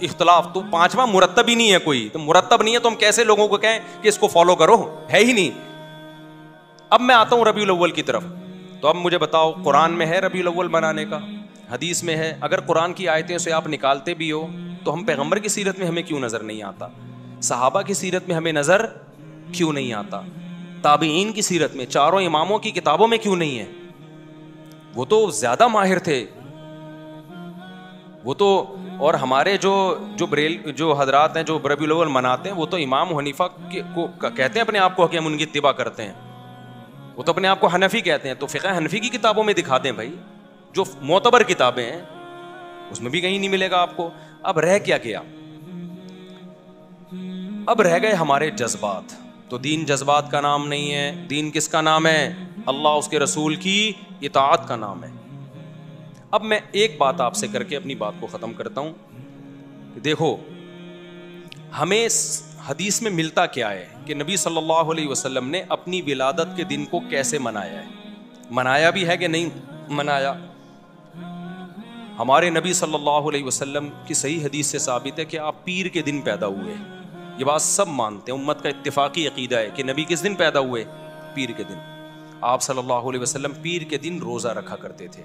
اختلاف, تو 5واں مرتب ہی نہیں ہے کوئی. تو مرتب نہیں ہے تو ہم کیسے لوگوں کو کہیں کہ اس کو فالو کرو؟ ہے ہی نہیں. اب میں آتا ہوں ربیع الاول کی طرف. تو اب مجھے بتاؤ, قرآن میں ہے ربیع الاول منانے کا, حدیث میں ہے. اگر قرآن کی آیتیں سے آپ نکالتے بھی ہو, تو ہم پیغمبر کی سیرت میں ہمیں کیوں نظر نہیں آتا؟ صحابہ کی سیرت میں ہمیں نظر کیوں نہیں آتا؟ تابعین کی سیرت میں, چاروں اماموں کی کتابوں میں کیوں نہیں ہے؟ وہ تو زیادہ ماہر تھے وہ تو. اور ہمارے جو حضرات ہیں جو ربیع الاول مناتے ہیں, وہ تو امام حنیفہ کو کہتے ہیں اپنے آپ کو کہ ہم ان کی اتباع کرتے ہیں. وہ تو اپنے آپ کو حنفی کہتے ہیں. تو فقہ حنفی کی کتابوں میں دکھا دیں بھائی, جو معتبر کتابیں ہیں, اس میں بھی کہیں نہیں ملے گا آپ کو. اب رہ کیا گیا؟ اب رہ گئے ہمارے جذبات. تو دین جذبات کا نام نہیں ہے. دین کس کا نام ہے؟ اللہ, اس کے رسول کی اطاعت کا نام ہے. اب میں ایک بات آپ سے کر کے اپنی بات کو ختم کرتا ہوں. دیکھو, ہمیں حدیث میں ملتا کیا ہے کہ نبی صلی اللہ علیہ وسلم نے اپنی ولادت کے دن کو کیسے منایا ہے. منایا بھی ہے کہ نہیں منایا؟ ہمارے نبی صلی اللہ علیہ وسلم کی صحیح حدیث سے ثابت ہے کہ آپ پیر کے دن پیدا ہوئے. یہ بات سب مانتے ہیں, امت کا اتفاقی عقیدہ ہے کہ نبی کس دن پیدا ہوئے؟ پیر کے دن. آپ صلی اللہ علیہ وسلم پیر کے دن روزہ رکھا کرتے تھے.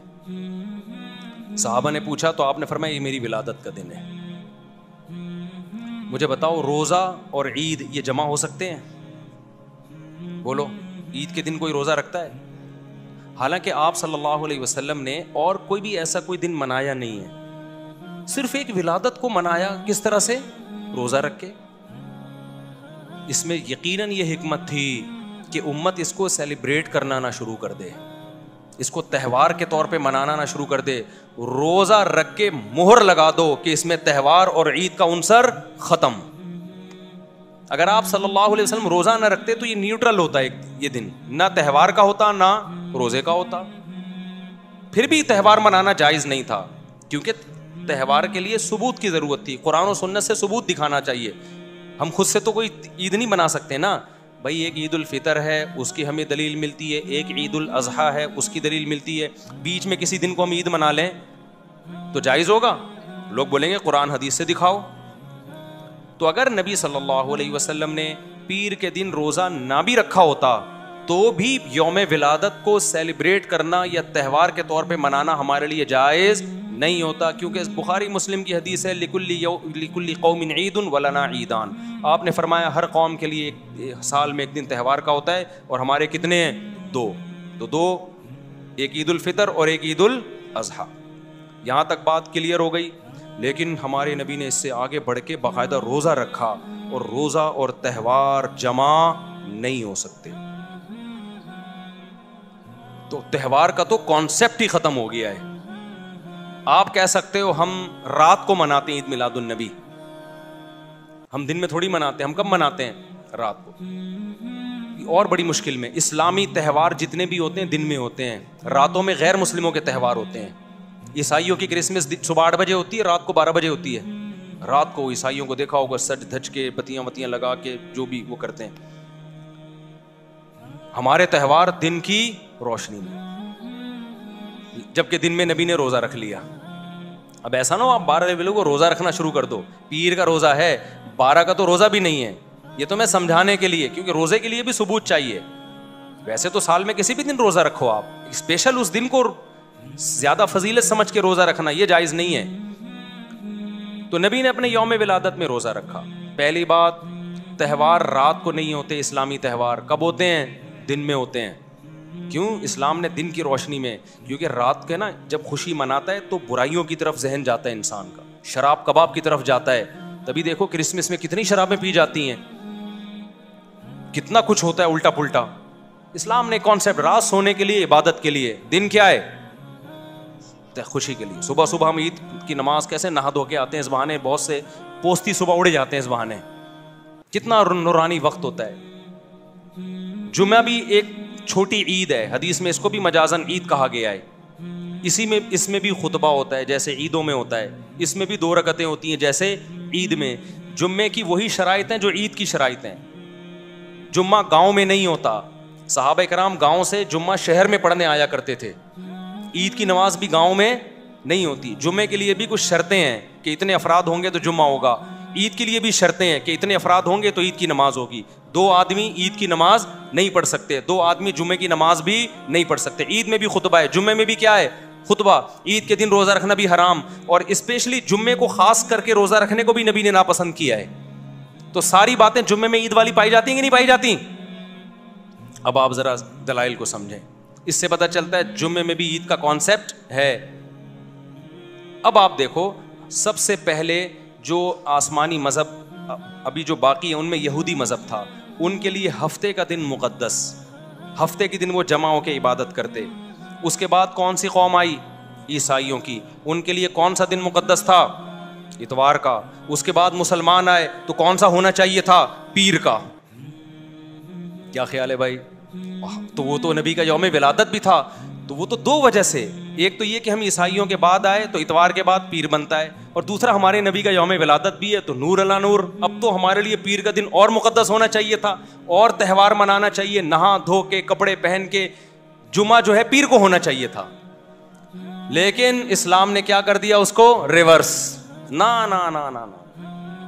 صحابہ نے پوچھا تو آپ نے فرمایا یہ میری ولادت کا دن ہے. مجھے بتاؤ روزہ اور عید یہ جمع ہو سکتے ہیں؟ بولو، عید کے دن کوئی روزہ رکھتا ہے؟ حالانکہ آپ صلی اللہ علیہ وسلم نے اور کوئی بھی ایسا کوئی دن منایا نہیں ہے، صرف ایک ولادت کو منایا. کس طرح سے؟ روزہ رکھ کے. اس میں یقیناً یہ حکمت تھی کہ امت اس کو سیلیبریٹ کرنا نہ شروع کر دے، اس کو تہوار کے طور پہ منانا نہ شروع کر دے. روزہ رکھ کے مہر لگا دو کہ اس میں تہوار اور عید کا عنصر ختم. اگر آپ صلی اللہ علیہ وسلم روزہ نہ رکھتے تو یہ نیوٹرل ہوتا ہے، یہ دن نہ تہوار کا ہوتا نہ روزے کا ہوتا. پھر بھی تہوار منانا جائز نہیں تھا، کیونکہ تہوار کے لیے ثبوت کی ضرورت تھی. قرآن و سنت سے ثبوت دکھانا چاہیے. ہم خود سے تو کوئی عید نہیں بنا سکتے نا بھائی. ایک عید الفطر ہے، اس کی ہمیں دلیل ملتی ہے. ایک عید الاضحیٰ ہے، اس کی دلیل ملتی ہے. بیچ میں کسی دن کو ہم عید منا لیں تو جائز ہوگا؟ لوگ بولیں گے قرآن حدیث سے دکھاؤ. تو اگر نبی صلی اللہ علیہ وسلم نے پیر کے دن روزہ نہ بھی رکھا ہوتا تو بھی یوم ولادت کو سیلیبریٹ کرنا یا تہوار کے طور پہ منانا ہمارے لیے جائز نہیں ہوتا، کیونکہ بخاری مسلم کی حدیث ہے لکل قوم عید ولنا عیدان. آپ نے فرمایا ہر قوم کے لیے ایک سال میں ایک دن تہوار کا ہوتا ہے، اور ہمارے کتنے ہیں؟ دو. تو دو، ایک عید الفطر اور ایک عید الاضحیٰ. یہاں تک بات کلیئر ہو گئی. لیکن ہمارے نبی نے اس سے آگے بڑھ کے باقاعدہ روزہ رکھا، اور روزہ اور تہوار جمع نہیں ہو سکتے. تو تہوار کا تو کانسیپٹ ہی ختم ہو گیا ہے. آپ کہہ سکتے ہو ہم رات کو مناتے ہیں عید میلاد النبی، ہم دن میں تھوڑی مناتے ہیں. ہم کب مناتے ہیں؟ رات کو. اور بڑی مشکل میں اسلامی تہوار جتنے بھی ہوتے ہیں دن میں ہوتے ہیں، راتوں میں غیر مسلموں کے تہوار ہوتے ہیں. عیسائیوں کی کرسمس صبح 8 بجے ہوتی ہے، رات کو 12 بجے ہوتی ہے. رات کو عیسائیوں کو دیکھا ہوگا سج دھج کے بتیاں وتیاں لگا کے جو بھی وہ کرتے ہیں. ہمارے تہوار دن کی روشنی میں، جبکہ دن میں نبی نے روزہ رکھ لیا. اب ایسا نہ ہو آپ 12 بجے کو روزہ رکھنا شروع کر دو. پیر کا روزہ ہے، 12 کا تو روزہ بھی نہیں ہے. یہ تو میں سمجھانے کے لیے، کیونکہ روزے کے لیے بھی ثبوت چاہیے. ویسے تو سال میں کسی بھی دن روزہ رکھو، آپ اسپیشل اس دن کو زیادہ فضیلت سمجھ کے روزہ رکھنا یہ جائز نہیں ہے. تو نبی نے اپنے یوم ولادت میں روزہ رکھا. پہلی بات، تہوار رات کو نہیں ہوتے. اسلامی تہوار کب ہوتے ہیں؟ دن میں ہوتے ہیں. کیوں؟ اسلام نے دن کی روشنی میں، کیونکہ رات کے نا جب خوشی مناتا ہے تو برائیوں کی طرف ذہن جاتا ہے انسان کا، شراب کباب کی طرف جاتا ہے. تبھی دیکھو کرسمس میں کتنی شرابیں پی جاتی ہیں، کتنا کچھ ہوتا ہے الٹا پلٹا. اسلام نے کانسیپٹ رات سونے کے لیے، عبادت کے لیے. دن کیا ہے؟ خوشی کے لیے. صبح صبح ہم عید کی نماز کیسے نہا دھو کے آتے ہیں، اس بہانے بہت سے پوستی صبح اڑے جاتے ہیں اس بہانے. کتنا نورانی وقت ہوتا ہے. جمعہ بھی ایک چھوٹی عید ہے، حدیث میں اس کو بھی مجازن عید کہا گیا ہے. اس میں بھی خطبہ ہوتا ہے جیسے عیدوں میں ہوتا ہے. اس میں بھی 2 رکعتیں ہوتی ہیں جیسے عید میں. جمعے کی وہی شرائط ہیں جو عید کی شرائط ہیں. جمعہ گاؤں میں نہیں ہوتا. صحابہ کرام گاؤں سے جمعہ شہر میں پڑھنے آیا کرتے تھے. عید کی نماز بھی گاؤں میں نہیں ہوتی. جمعے کے لیے بھی کچھ شرطیں ہیں کہ اتنے افراد ہوں گے تو جمعہ ہوگا. عید کے لیے بھی شرطیں ہیں کہ اتنے افراد ہوں گے تو عید کی نماز ہوگی. 2 آدمی عید کی نماز نہیں پڑھ سکتے، 2 آدمی جمعے کی نماز بھی نہیں پڑھ سکتے. عید میں بھی خطبہ ہے، جمعے میں بھی کیا ہے؟ خطبہ. عید کے دن روزہ رکھنا بھی حرام، اور اسپیشلی جمعے کو خاص کر کے روزہ رکھنے کو بھی نبی نے ناپسند کیا ہے. تو ساری باتیں جمعے میں عید والی پائی جاتی ہیں کہ نہیں پائی جاتی؟ اب آپ ذرا دلائل کو سمجھیں. اس سے پتہ چلتا ہے جمعے میں بھی عید کا کانسیپٹ ہے. اب آپ دیکھو، سب سے پہلے جو آسمانی مذہب ابھی جو باقی ہیں ان میں یہودی مذہب تھا. ان کے لیے ہفتے کا دن مقدس، ہفتے کے دن وہ جمع ہو کے عبادت کرتے. اس کے بعد کون سی قوم آئی؟ عیسائیوں کی. ان کے لیے کون سا دن مقدس تھا؟ اتوار کا. اس کے بعد مسلمان آئے تو کون سا ہونا چاہیے تھا؟ پیر کا. کیا خیال ہے بھائی؟ تو وہ تو نبی کا یوم ولادت بھی تھا. تو وہ تو 2 وجہ سے، ایک تو یہ کہ ہم عیسائیوں کے بعد آئے تو اتوار کے بعد پیر بنتا ہے، اور دوسرا ہمارے نبی کا یوم ولادت بھی ہے تو نور علی نور. اب تو ہمارے لیے پیر کا دن اور مقدس ہونا چاہیے تھا، اور تہوار منانا چاہیے، نہا دھو کے کپڑے پہن کے. جمعہ جو ہے پیر کو ہونا چاہیے تھا، لیکن اسلام نے کیا کر دیا؟ اس کو ریورس. نا نا نا نا نا،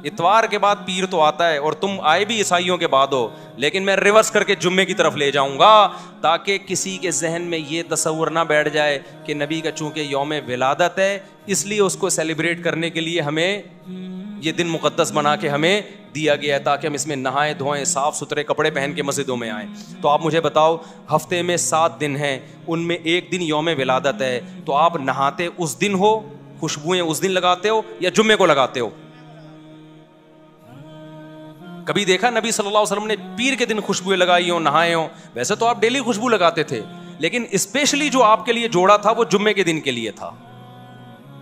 اتوار کے بعد پیر تو آتا ہے، اور تم آئے بھی عیسائیوں کے بعد ہو، لیکن میں ریورس کر کے جمعے کی طرف لے جاؤں گا تاکہ کسی کے ذہن میں یہ تصور نہ بیٹھ جائے کہ نبی کا چونکہ یوم ولادت ہے اس لیے اس کو سیلیبریٹ کرنے کے لیے ہمیں یہ دن مقدس بنا کے ہمیں دیا گیا ہے تاکہ ہم اس میں نہائیں دھوئیں, صاف ستھرے کپڑے پہن کے مسجدوں میں آئیں. تو آپ مجھے بتاؤ, ہفتے میں 7 دن ہیں, ان میں ایک دن یوم ولادت ہے, تو آپ نہاتے اس دن ہو, خوشبوئیں اس دن لگاتے ہو, یا جمعے کو لگاتے ہو؟ کبھی دیکھا نبی صلی اللہ علیہ وسلم نے پیر کے دن خوشبوئیں لگائی ہوں, نہائے ہوں؟ ویسے تو آپ ڈیلی خوشبو لگاتے تھے, لیکن اسپیشلی جو آپ کے لیے جوڑا تھا وہ جمعے کے دن کے لیے تھا.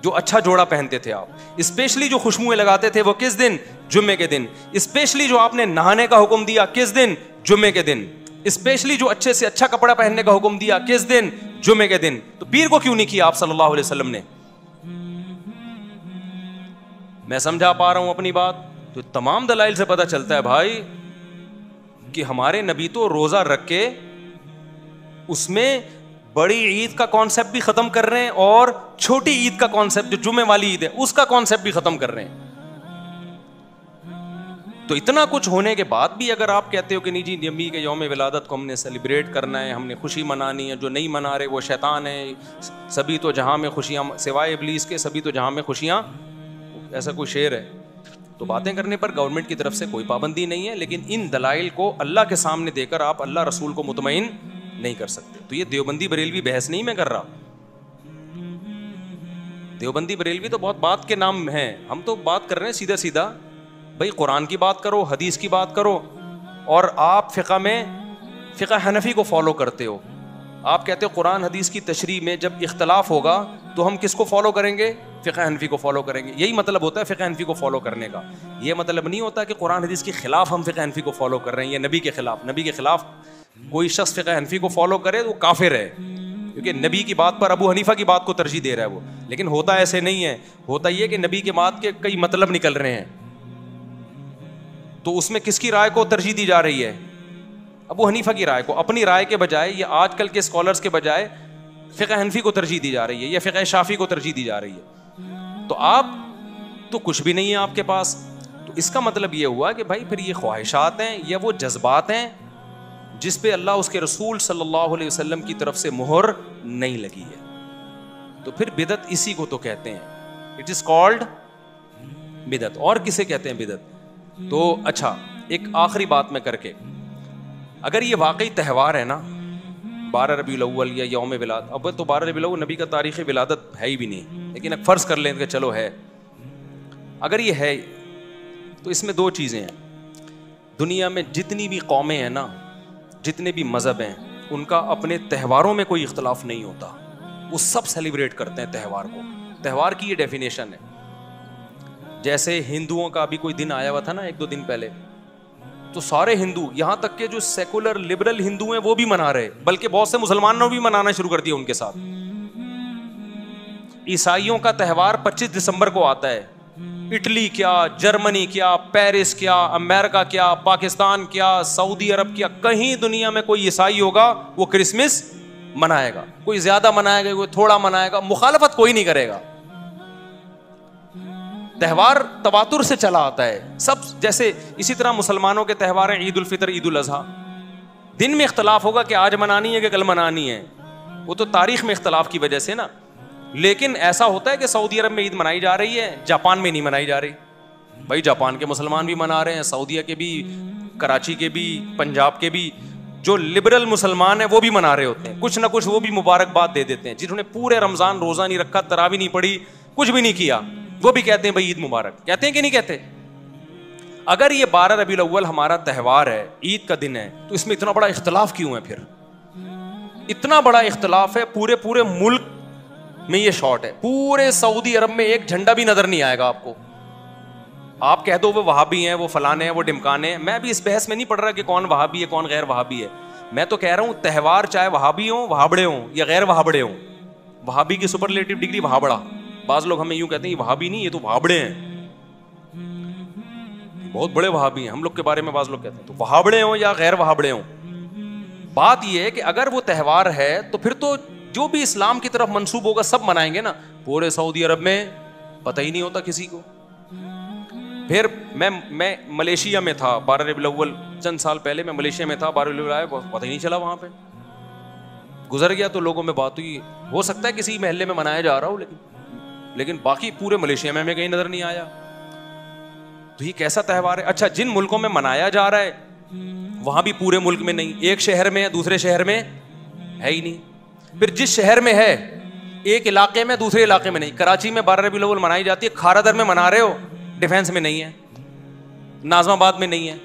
جو اچھا جوڑا پہنتے تھے آپ, اسپیشلی جو خوشبوئیں لگاتے تھے وہ کس دن؟ جمعے کے دن. اسپیشلی جو آپ نے نہانے کا حکم دیا کس دن؟ جمعے کے دن. اسپیشلی جو اچھے سے اچھا کپڑا پہننے کا حکم دیا کس دن؟ جمعے کے دن. تو پیر کو کیوں نہیں کیا آپ صلی اللہ علیہ وسلم نے؟ میں سمجھا پا رہا ہوں اپنی بات؟ تو تمام دلائل سے پتہ چلتا ہے بھائی کہ ہمارے نبی تو روزہ رکھ کے اس میں بڑی عید کا کانسیپٹ بھی ختم کر رہے ہیں, اور چھوٹی عید کا کانسیپٹ جو جمعے والی عید ہے اس کا کانسیپٹ بھی ختم کر رہے ہیں. تو اتنا کچھ ہونے کے بعد بھی اگر آپ کہتے ہو کہ نہیں جی نبی کے یوم ولادت کو ہم نے سیلیبریٹ کرنا ہے, ہم نے خوشی منانی ہے, جو نہیں منا رہے وہ شیطان ہے, سبھی تو جہاں میں خوشیاں سوائے ابلیس کے, سبھی تو جہاں میں خوشیاں, ایسا کوئی شعر ہے. تو باتیں کرنے پر گورنمنٹ کی طرف سے کوئی پابندی نہیں ہے, لیکن ان دلائل کو اللہ کے سامنے دے کر آپ اللہ رسول کو مطمئن نہیں کر سکتے. تو یہ دیوبندی بریلوی بحث نہیں میں کر رہا. دیوبندی بریلوی تو بہت بات کے نام ہیں, ہم تو بات کر رہے ہیں سیدھا سیدھا. بھائی قرآن کی بات کرو, حدیث کی بات کرو, اور آپ فقہ میں فقہ حنفی کو فالو کرتے ہو. آپ کہتے ہو قرآن حدیث کی تشریح میں جب اختلاف ہوگا تو ہم کس کو فالو کریں گے؟ فقہ حنفی کو فالو کریں گے. یہی مطلب ہوتا ہے فقہ حنفی کو فالو کرنے کا. یہ مطلب نہیں ہوتا کہ قرآن حدیث کے خلاف ہم فقہ حنفی کو فالو کر رہے ہیں, یا نبی کے خلاف. نبی کے خلاف کوئی شخص فقہ حنفی کو فالو کرے تو وہ کافر ہے, کیونکہ نبی کی بات پر ابو حنیفہ کی بات کو ترجیح دے رہا ہے وہ. لیکن ہوتا ایسے نہیں ہے, ہوتا یہ کہ نبی کے بات کے کئی مطلب نکل رہے ہیں, تو اس میں کس کی رائے کو ترجیح دی جا رہی ہے؟ ابو حنیفہ کی رائے کو. اپنی رائے کے بجائے, یا آج کل کے اسکالرس کے بجائے فقہ حنفی کو ترجیح دی جا رہی ہے, یا فقہ شافعی کو ترجیح دی جا رہی ہے. تو آپ تو کچھ بھی نہیں ہے آپ کے پاس. تو اس کا مطلب یہ ہوا کہ بھائی پھر یہ خواہشات ہیں یا وہ جذبات ہیں جس پہ اللہ اس کے رسول صلی اللہ علیہ وسلم کی طرف سے مہر نہیں لگی ہے. تو پھر بدعت اسی کو تو کہتے ہیں, اٹ از کالڈ بدعت. اور کسے کہتے ہیں بدعت؟ تو اچھا ایک آخری بات میں کر کے, اگر یہ واقعی تہوار ہے نا 12 ربیع الاول یا یوم ولادت, اب تو 12 ربیع الاول نبی کا تاریخ ولادت ہے ہی بھی نہیں, لیکن اب فرض کر لیں کہ چلو ہے. اگر یہ ہے تو اس میں 2 چیزیں ہیں. دنیا میں جتنی بھی قومیں ہیں نا, جتنے بھی مذہب ہیں, ان کا اپنے تہواروں میں کوئی اختلاف نہیں ہوتا. وہ سب سیلیبریٹ کرتے ہیں تہوار کو. تہوار کی یہ ڈیفینیشن ہے. جیسے ہندوؤں کا بھی کوئی دن آیا ہوا تھا نا 1-2 دن پہلے, تو سارے ہندو, یہاں تک کہ جو سیکولر لبرل ہندو ہیں وہ بھی منا رہے, بلکہ بہت سے مسلمانوں بھی منانا شروع کر دیا ان کے ساتھ. عیسائیوں کا تہوار 25 دسمبر کو آتا ہے. اٹلی کیا, جرمنی کیا, پیرس کیا, امریکہ کیا, پاکستان کیا, سعودی عرب کیا, کہیں دنیا میں کوئی عیسائی ہوگا وہ کرسمس منائے گا. کوئی زیادہ منائے گا, کوئی تھوڑا منائے گا, مخالفت کوئی نہیں کرے گا. تہوار تواتر سے چلا آتا ہے سب. جیسے اسی طرح مسلمانوں کے تہوار ہیں عید الفطر, عید الاضحیٰ. دن میں اختلاف ہوگا کہ آج منانی ہے کہ کل منانی ہے, وہ تو تاریخ میں اختلاف کی وجہ سے نا. لیکن ایسا ہوتا ہے کہ سعودی عرب میں عید منائی جا رہی ہے, جاپان میں نہیں منائی جا رہی. بھائی جاپان کے مسلمان بھی منا رہے ہیں, سعودیہ کے بھی, کراچی کے بھی, پنجاب کے بھی. جو لبرل مسلمان ہیں وہ بھی منا رہے ہوتے ہیں, کچھ نہ کچھ وہ بھی مبارکباد دے دیتے ہیں. جنہوں نے پورے رمضان روزہ نہیں رکھا, تراویح نہیں پڑھی, کچھ بھی نہیں کیا, وہ بھی کہتے ہیں بھائی عید مبارک. کہتے ہیں کہ نہیں کہتے؟ اگر یہ 12 ربیع الاول ہمارا تہوار ہے, عید کا دن ہے, تو اس میں اتنا بڑا اختلاف کیوں ہے؟ پھر اتنا بڑا اختلاف ہے, پورے ملک میں یہ شارٹ ہے. پورے سعودی عرب میں ایک جھنڈا بھی نظر نہیں آئے گا آپ کو. آپ کہہ دو وہ وہابی ہیں, وہ فلانے ہیں, وہ ڈمکانے ہیں. میں ابھی اس بحث میں نہیں پڑھ رہا کہ کون وہابی ہے کون غیر وہابی ہے. میں تو کہہ رہا ہوں تہوار چاہے وہابی ہوں, وہابڑے ہوں, یا غیر وہابڑے ہوں. وہابی کی سپرلیٹو ڈگری وہابڑا. بعض لوگ ہمیں یوں کہتے ہیں یہ وہابی نہیں, یہ تو وہابڑے ہیں, بہت بڑے وہابی ہیں. ہم لوگ کے بارے میں بعض لوگ کہتے ہیں. تو وہابڑے ہوں یا غیر وہابڑے ہوں, بات یہ ہے کہ اگر وہ تہوار ہے تو پھر تو جو بھی اسلام کی طرف منسوب ہوگا سب منائیں گے نا. پورے سعودی عرب میں پتہ ہی نہیں ہوتا کسی کو. پھر میں ملیشیا میں تھا 12 ربیع الاول, چند سال پہلے میں ملیشیا میں تھا. 12 ربیع الاول آیا, پتہ ہی نہیں چلا, وہاں پہ گزر گیا. تو لوگوں میں بات ہوئی, ہو سکتا ہے کسی محلے میں منایا جا رہا ہو, لیکن باقی پورے ملیشیا میں ہمیں کہیں نظر نہیں آیا. تو یہ کیسا تہوار ہے؟ اچھا جن ملکوں میں منایا جا رہا ہے وہاں بھی پورے ملک میں نہیں، ایک شہر میں ہے دوسرے شہر میں ہے ہی نہیں. پھر جس شہر میں ہے ایک علاقے میں دوسرے علاقے میں نہیں. کراچی میں 12 ربیع الاول منائی جاتی ہے، کھارا در میں منا رہے ہو، ڈیفینس میں نہیں ہے، ناظم آباد میں نہیں ہے.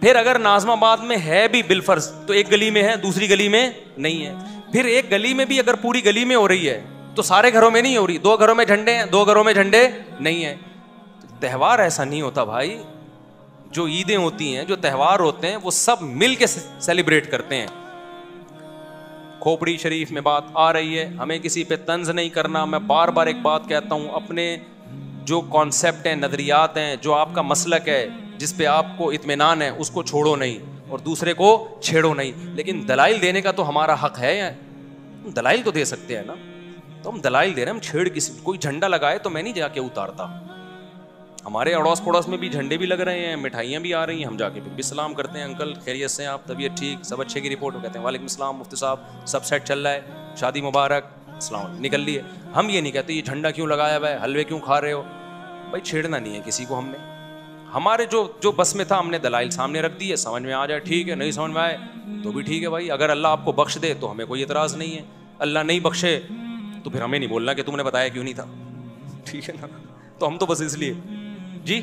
پھر اگر ناظم آباد میں ہے بھی بالفرض تو ایک گلی میں ہے دوسری گلی میں نہیں ہے. پھر ایک گلی میں بھی اگر پوری گلی میں ہو رہی ہے تو سارے گھروں میں نہیں ہو رہی، 2 گھروں میں جھنڈے ہیں 2 گھروں میں جھنڈے نہیں ہیں. تہوار ایسا نہیں ہوتا بھائی. جو عیدیں ہوتی ہیں، جو تہوار ہوتے ہیں، وہ سب مل کے سیلیبریٹ کرتے ہیں. کھوپڑی شریف میں بات آ رہی ہے، ہمیں کسی پہ طنز نہیں کرنا. میں بار بار ایک بات کہتا ہوں، اپنے جو کانسیپٹ ہیں، نظریات ہیں، جو آپ کا مسلک ہے، جس پہ آپ کو اطمینان ہے، اس کو چھوڑو نہیں اور دوسرے کو چھیڑو نہیں. لیکن دلائل دینے کا تو ہمارا حق ہے، دلائل تو دے سکتے ہیں نا. تو ہم دلائل دے رہے ہیں، ہم چھیڑ کسی کوئی جھنڈا لگائے تو میں نہیں جا کے اتارتا. ہمارے اڑوس پڑوس میں بھی جھنڈے بھی لگ رہے ہیں، مٹھائیاں بھی آ رہی ہیں، ہم جا کے پھر بھی سلام کرتے ہیں، انکل خیریت سے ہیں آپ، طبیعت ٹھیک، سب اچھے کی رپورٹ. کہتے ہیں وعلیکم السلام مفتی صاحب، سب سیٹ چل رہا ہے، شادی مبارک، السلام علیکم، نکل لیے. ہم یہ نہیں کہتے یہ جھنڈا کیوں لگایا ہوا ہے، حلوے کیوں کھا رہے ہو. بھائی چھیڑنا نہیں ہے کسی کو. ہم نے ہمارے جو بس میں تھا ہم نے دلائل سامنے رکھ دیے، سمجھ میں آ جائے ٹھیک ہے، نہیں سمجھ میں آئے تو بھی ٹھیک ہے بھائی. اگر اللہ آپ کو بخش دے تو ہمیں کوئی اعتراض نہیں ہے، اللہ نہیں بخشے تو پھر ہمیں نہیں بولنا کہ تم نے بتایا کیوں نہیں تھا، ٹھیک ہے نا. تو ہم تو بس اس لیے جی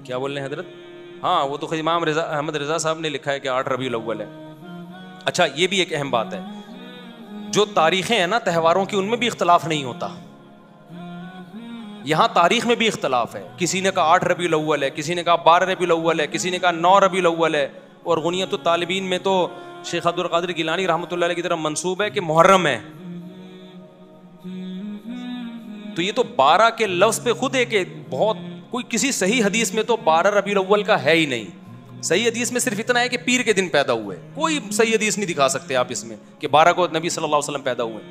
کیا بول رہے ہیں حضرت. ہاں وہ تو امام احمد رضا صاحب نے لکھا ہے کہ 8 ربیع الاول ہے. اچھا یہ بھی ایک اہم بات ہے، جو تاریخیں ہیں نا تہواروں کی ان میں بھی اختلاف نہیں ہوتا. یہاں تاریخ میں بھی اختلاف ہے. کسی نے کہا 8 ربیع الاول ہے، کسی نے کہا 12 ربیع الاول ہے، کسی نے کہا 9 ربیع الاول ہے. اور غنیت الطالبین میں تو شیخ عبد القادر گیلانی رحمۃ اللہ علیہ کی طرف منسوب ہے کہ محرم ہے. تو یہ تو 12 کے لفظ پہ خود ہے کہ بہت کوئی کسی صحیح حدیث میں تو 12 ربیع الاول کا ہے ہی نہیں. صحیح حدیث میں صرف اتنا ہے کہ پیر کے دن پیدا ہوئے. کوئی صحیح حدیث نہیں دکھا سکتے آپ اس میں کہ 12 کو نبی صلی اللہ علیہ وسلم پیدا ہوئے.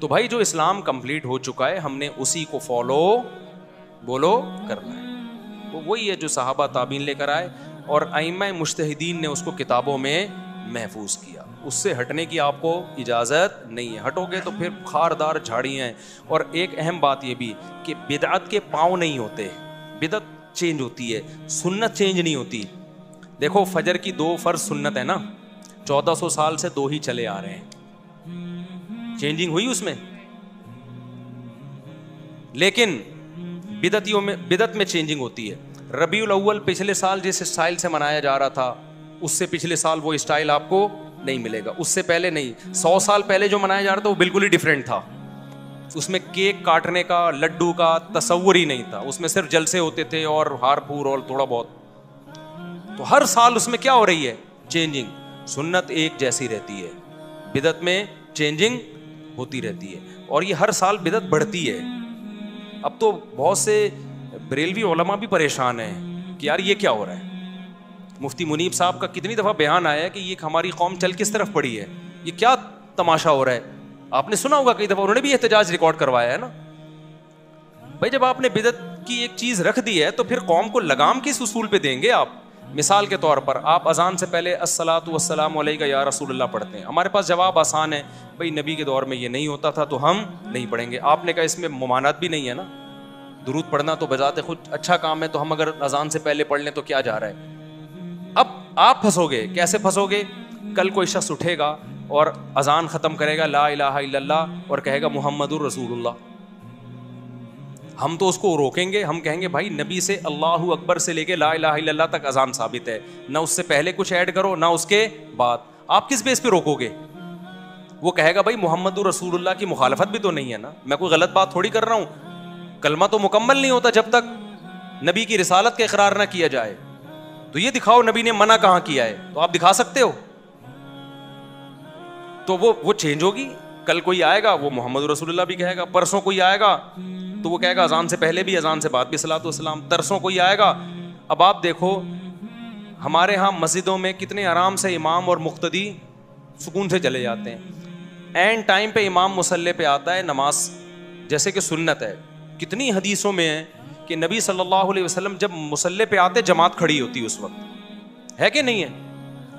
تو بھائی جو اسلام کمپلیٹ ہو چکا ہے ہم نے اسی کو فالو بولو کرنا ہے. وہ وہی ہے جو صحابہ تابعین لے کر آئے اور ائمہ مجتہدین نے اس کو کتابوں میں محفوظ کیا. اس سے ہٹنے کی آپ کو اجازت نہیں ہے. ہٹو گے تو پھر خاردار جھاڑیاں ہیں. اور ایک اہم بات یہ بھی کہ بدعت کے پاؤں نہیں ہوتے، بدعت چینج ہوتی ہے، سنت چینج نہیں ہوتی. دیکھو فجر کی 2 فرض سنت ہے نا، 1400 سال سے 2 ہی چلے آ رہے ہیں. چینجنگ ہوئی اس میں، لیکن بدعت میں چینجنگ ہوتی ہے. ربیع الاول پچھلے سال جس اسٹائل سے منایا جا رہا تھا اس سے پچھلے سال وہ اسٹائل آپ کو نہیں ملے گا. اس سے پہلے نہیں، 100 سال پہلے جو منایا جا رہا تھا وہ بالکل ہی ڈیفرنٹ تھا. اس میں کیک کاٹنے کا، لڈو کا تصور ہی نہیں تھا. اس میں صرف جلسے ہوتے تھے اور ہار پھور اور تھوڑا بہت. تو ہر سال اس میں کیا ہو رہی ہے؟ چینجنگ. سنت ایک جیسی رہتی ہے، بدعت میں چینجنگ ہوتی رہتی ہے اور یہ ہر سال بدعت بڑھتی ہے. اب تو بہت سے بریلوی علماء بھی پریشان ہیں کہ یار یہ کیا ہو رہا ہے. مفتی منیب صاحب کا کتنی دفعہ بیان آیا ہے کہ یہ ہماری قوم چل کس طرف پڑی ہے، یہ کیا تماشا ہو رہا ہے. آپ نے سنا ہوگا کئی دفعہ انہوں نے بھی احتجاج ریکارڈ کروایا ہے نا. بھائی جب آپ نے بدعت کی ایک چیز رکھ دی ہے تو پھر قوم کو لگام کس اصول پہ دیں گے آپ. مثال کے طور پر آپ اذان سے پہلے الصلاۃ والسلام علیک یا رسول اللہ پڑھتے ہیں. ہمارے پاس جواب آسان ہے، بھائی نبی کے دور میں یہ نہیں ہوتا تھا تو ہم نہیں پڑھیں گے. آپ نے کہا اس میں ممانعت بھی نہیں ہے نا، درود پڑھنا تو بذات خود اچھا کام ہے، تو ہم اگر اذان سے پہلے پڑھ لیں تو کیا جا رہا ہے. اب آپ پھنسو گے. کیسے پھنسو گے؟ کل کوئی شخص اٹھے گا اور اذان ختم کرے گا لا الہ الا اللہ اور کہے گا محمد الرسول اللہ. ہم تو اس کو روکیں گے، ہم کہیں گے بھائی نبی سے اللہ اکبر سے لے کے لا الہ الا اللہ تک اذان ثابت ہے، نہ اس سے پہلے کچھ ایڈ کرو نہ اس کے بعد. آپ کس بیس پہ روکو گے؟ وہ کہے گا بھائی محمد الرسول اللہ کی مخالفت بھی تو نہیں ہے نا، میں کوئی غلط بات تھوڑی کر رہا ہوں. کلمہ تو مکمل نہیں ہوتا جب تک نبی کی رسالت کا اقرار نہ کیا جائے. تو یہ دکھاؤ نبی نے منع کہاں کیا ہے، تو آپ دکھا سکتے ہو. تو وہ چینج ہوگی. کل کوئی آئے گا وہ محمد رسول اللہ بھی کہے گا، پرسوں کوئی آئے گا تو وہ کہے گا اذان سے پہلے بھی اذان سے بعد بھی صلاۃ والسلام، ترسوں کوئی آئے گا. اب آپ دیکھو ہمارے ہاں مسجدوں میں کتنے آرام سے امام اور مقتدی سکون سے چلے جاتے ہیں. اینڈ ٹائم پہ امام مصلی پہ آتا ہے نماز جیسے کہ سنت ہے. کتنی حدیثوں میں ہے کہ نبی صلی اللہ علیہ وسلم جب مصلی پہ آتے جماعت کھڑی ہوتی اس وقت، ہے کہ نہیں ہے؟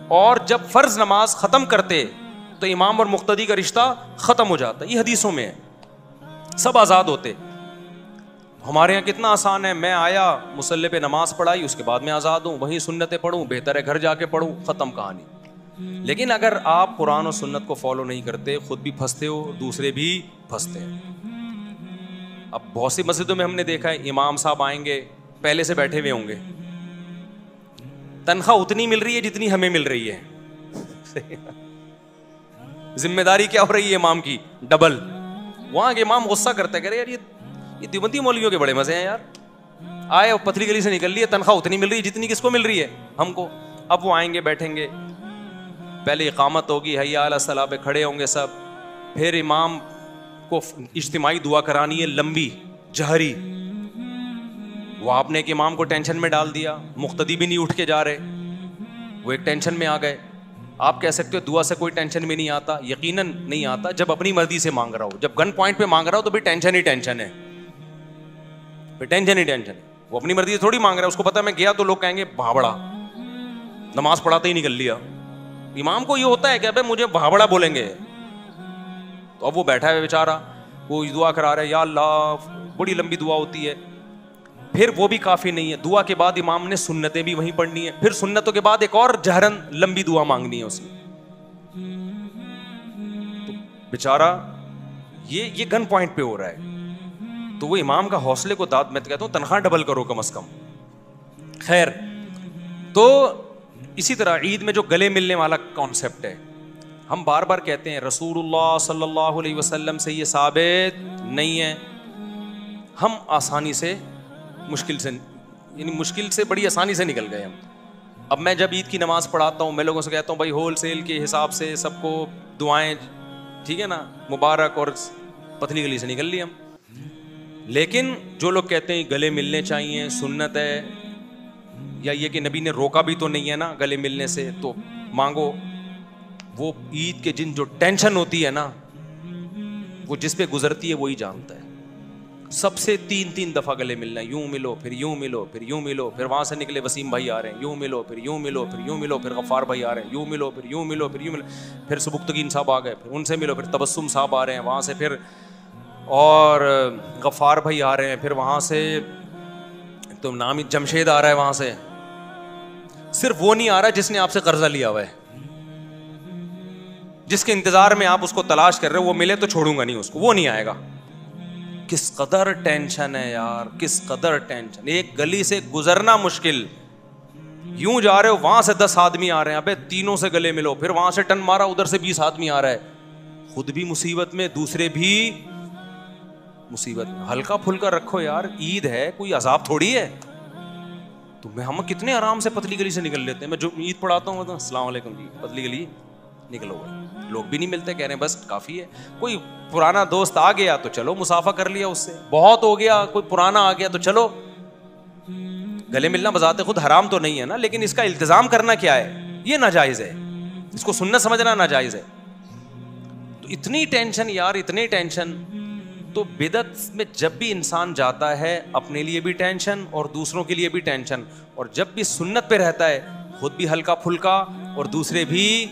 اور جب فرض نماز ختم کرتے تو امام اور مقتدی کا رشتہ ختم ہو جاتا. یہ حدیثوں میں ہے، سب آزاد ہوتے. ہمارے یہاں کتنا آسان ہے, میں آیا مصلی پہ نماز پڑھائی, اس کے بعد میں آزاد ہوں, وہیں سنتیں پڑھوں, بہتر ہے گھر جا کے پڑھوں, ختم کہانی. لیکن اگر آپ قرآن اور سنت کو فالو نہیں کرتے, خود بھی پھنستے ہو, دوسرے بھی پھنستے ہیں. اب بہت سی مسجدوں میں ہم نے دیکھا ہے امام صاحب آئیں گے, پہلے سے بیٹھے ہوئے ہوں گے, تنخواہ اتنی مل رہی ہے جتنی ہمیں مل رہی ہے, ذمہ داری کیا ہو رہی ہے امام کی, ڈبل. وہاں کے امام غصہ کرتے کہ یار یہ دیوبندی مولویوں کے بڑے مزے ہیں یار, آئے پتلی گلی سے نکل لیے, تنخواہ اتنی مل رہی ہے جتنی کس کو مل رہی ہے, ہم کو. اب وہ آئیں گے, بیٹھیں گے, پہلے اقامت ہوگی, حی علی الصلاۃ پہ کھڑے ہوں گے سب, پھر امام کو اجتماعی دعا کرانی ہے لمبی جہری. وہ آپ نے ایک امام کو ٹینشن میں ڈال دیا, مقتدی بھی نہیں اٹھ کے جا رہے, وہ ایک ٹینشن میں آ گئے. آپ کہہ سکتے ہو دعا سے کوئی ٹینشن میں نہیں آتا, یقیناً نہیں آتا جب اپنی مرضی سے مانگ رہا ہو. جب گن پوائنٹ پہ مانگ رہا ہو تو بھی ٹینشن ہی ٹینشن ہے, ٹینشن ہی ٹینشن ہے. وہ اپنی مرضی سے تھوڑی مانگ رہا ہے, اس کو پتا میں گیا تو لوگ کہیں گے بھابڑا, نماز پڑھاتے ہی نکل لیا. امام کو یہ ہوتا ہے کہ ابے مجھے بھابڑا بولیں گے, تو اب وہ بیٹھا ہے بیچارہ, وہ دعا کرا رہا ہے, یا اللہ, بڑی لمبی دعا ہوتی ہے. پھر وہ بھی کافی نہیں ہے, دعا کے بعد امام نے سنتیں بھی وہیں پڑھنی ہے, پھر سنتوں کے بعد ایک اور جہرن لمبی دعا مانگنی ہے اس نے. تو بیچارہ یہ گن پوائنٹ پہ ہو رہا ہے. تو وہ امام کا حوصلے کو داد, میں کہتا ہوں تنخواہ ڈبل کرو کم از کم. خیر, تو اسی طرح عید میں جو گلے ملنے والا کانسیپٹ ہے, ہم بار بار کہتے ہیں رسول اللہ صلی اللہ علیہ وسلم سے یہ ثابت نہیں ہے. ہم آسانی سے مشکل سے بڑی آسانی سے نکل گئے ہم. اب میں جب عید کی نماز پڑھاتا ہوں, میں لوگوں سے کہتا ہوں بھائی ہول سیل کے حساب سے سب کو دعائیں, ٹھیک ہے نا, مبارک, اور پتلی گلی سے نکل لی ہم. لیکن جو لوگ کہتے ہیں گلے ملنے چاہیے, سنت ہے, یا یہ کہ نبی نے روکا بھی تو نہیں ہے نا گلے ملنے سے, تو مانگو. وہ عید کے دن جو ٹینشن ہوتی ہے نا, وہ جس پہ گزرتی ہے وہی جانتا ہے. سب سے 3 دفعہ گلے ملنا ہے, یوں ملو, پھر یوں ملو, پھر یوں ملو, پھر وہاں سے نکلے وسیم بھائی آ رہے ہیں, یوں ملو, پھر یوں ملو, پھر یوں ملو, پھر غفار بھائی آ رہے ہیں, یوں ملو, پھر یوں ملو, پھر یوں ملو, پھر سبکتگین صاحب آ گئے, پھر ان سے ملو, پھر تبسم صاحب آ رہے ہیں وہاں سے, پھر اور غفار بھائی آ رہے ہیں, پھر وہاں سے تو نام جمشید آ رہا ہے وہاں سے. صرف وہ نہیں آ رہا جس نے آپ سے قرضہ لیا ہوا ہے, جس کے انتظار میں آپ اس کو تلاش کر رہے ہو, وہ ملے تو چھوڑوں گا نہیں اس کو, وہ نہیں آئے گا. کس قدر ٹینشن ہے یار, کس قدر ٹینشن. ایک گلی سے گزرنا مشکل, یوں جا رہے ہو وہاں سے 10 آدمی آ رہے ہیں, ابے تینوں سے گلے ملو, پھر وہاں سے ٹن مارا ادھر سے 20 آدمی آ رہا ہے, خود بھی مصیبت میں, دوسرے بھی مصیبت میں. ہلکا پھلکا رکھو یار, عید ہے, کوئی عذاب تھوڑی ہے. تو ہم کتنے آرام سے پتلی گلی سے نکل لیتے ہیں. میں جو عید پڑھاتا ہوں تو السلام علیکم جی, پتلی گلی نکلو گئے, لوگ بھی نہیں ملتے, کہہ رہے ہیں بس کافی ہے. کوئی پرانا دوست آ گیا تو چلو مسافہ کر لیا اس سے, بہت ہو گیا, کوئی پرانا آ گیا تو چلو. گلے ملنا بذات خود حرام تو نہیں ہے نا, لیکن اس کا التزام کرنا کیا ہے, یہ ناجائز ہے, اس کو سنت سمجھنا ناجائز ہے. تو اتنی ٹینشن یار, اتنی ٹینشن. تو بدعت میں جب بھی انسان جاتا ہے اپنے لیے بھی ٹینشن اور دوسروں کے لیے بھی ٹینشن, اور جب بھی سنت پہ رہتا ہے خود بھی ہلکا پھلکا اور دوسرے بھی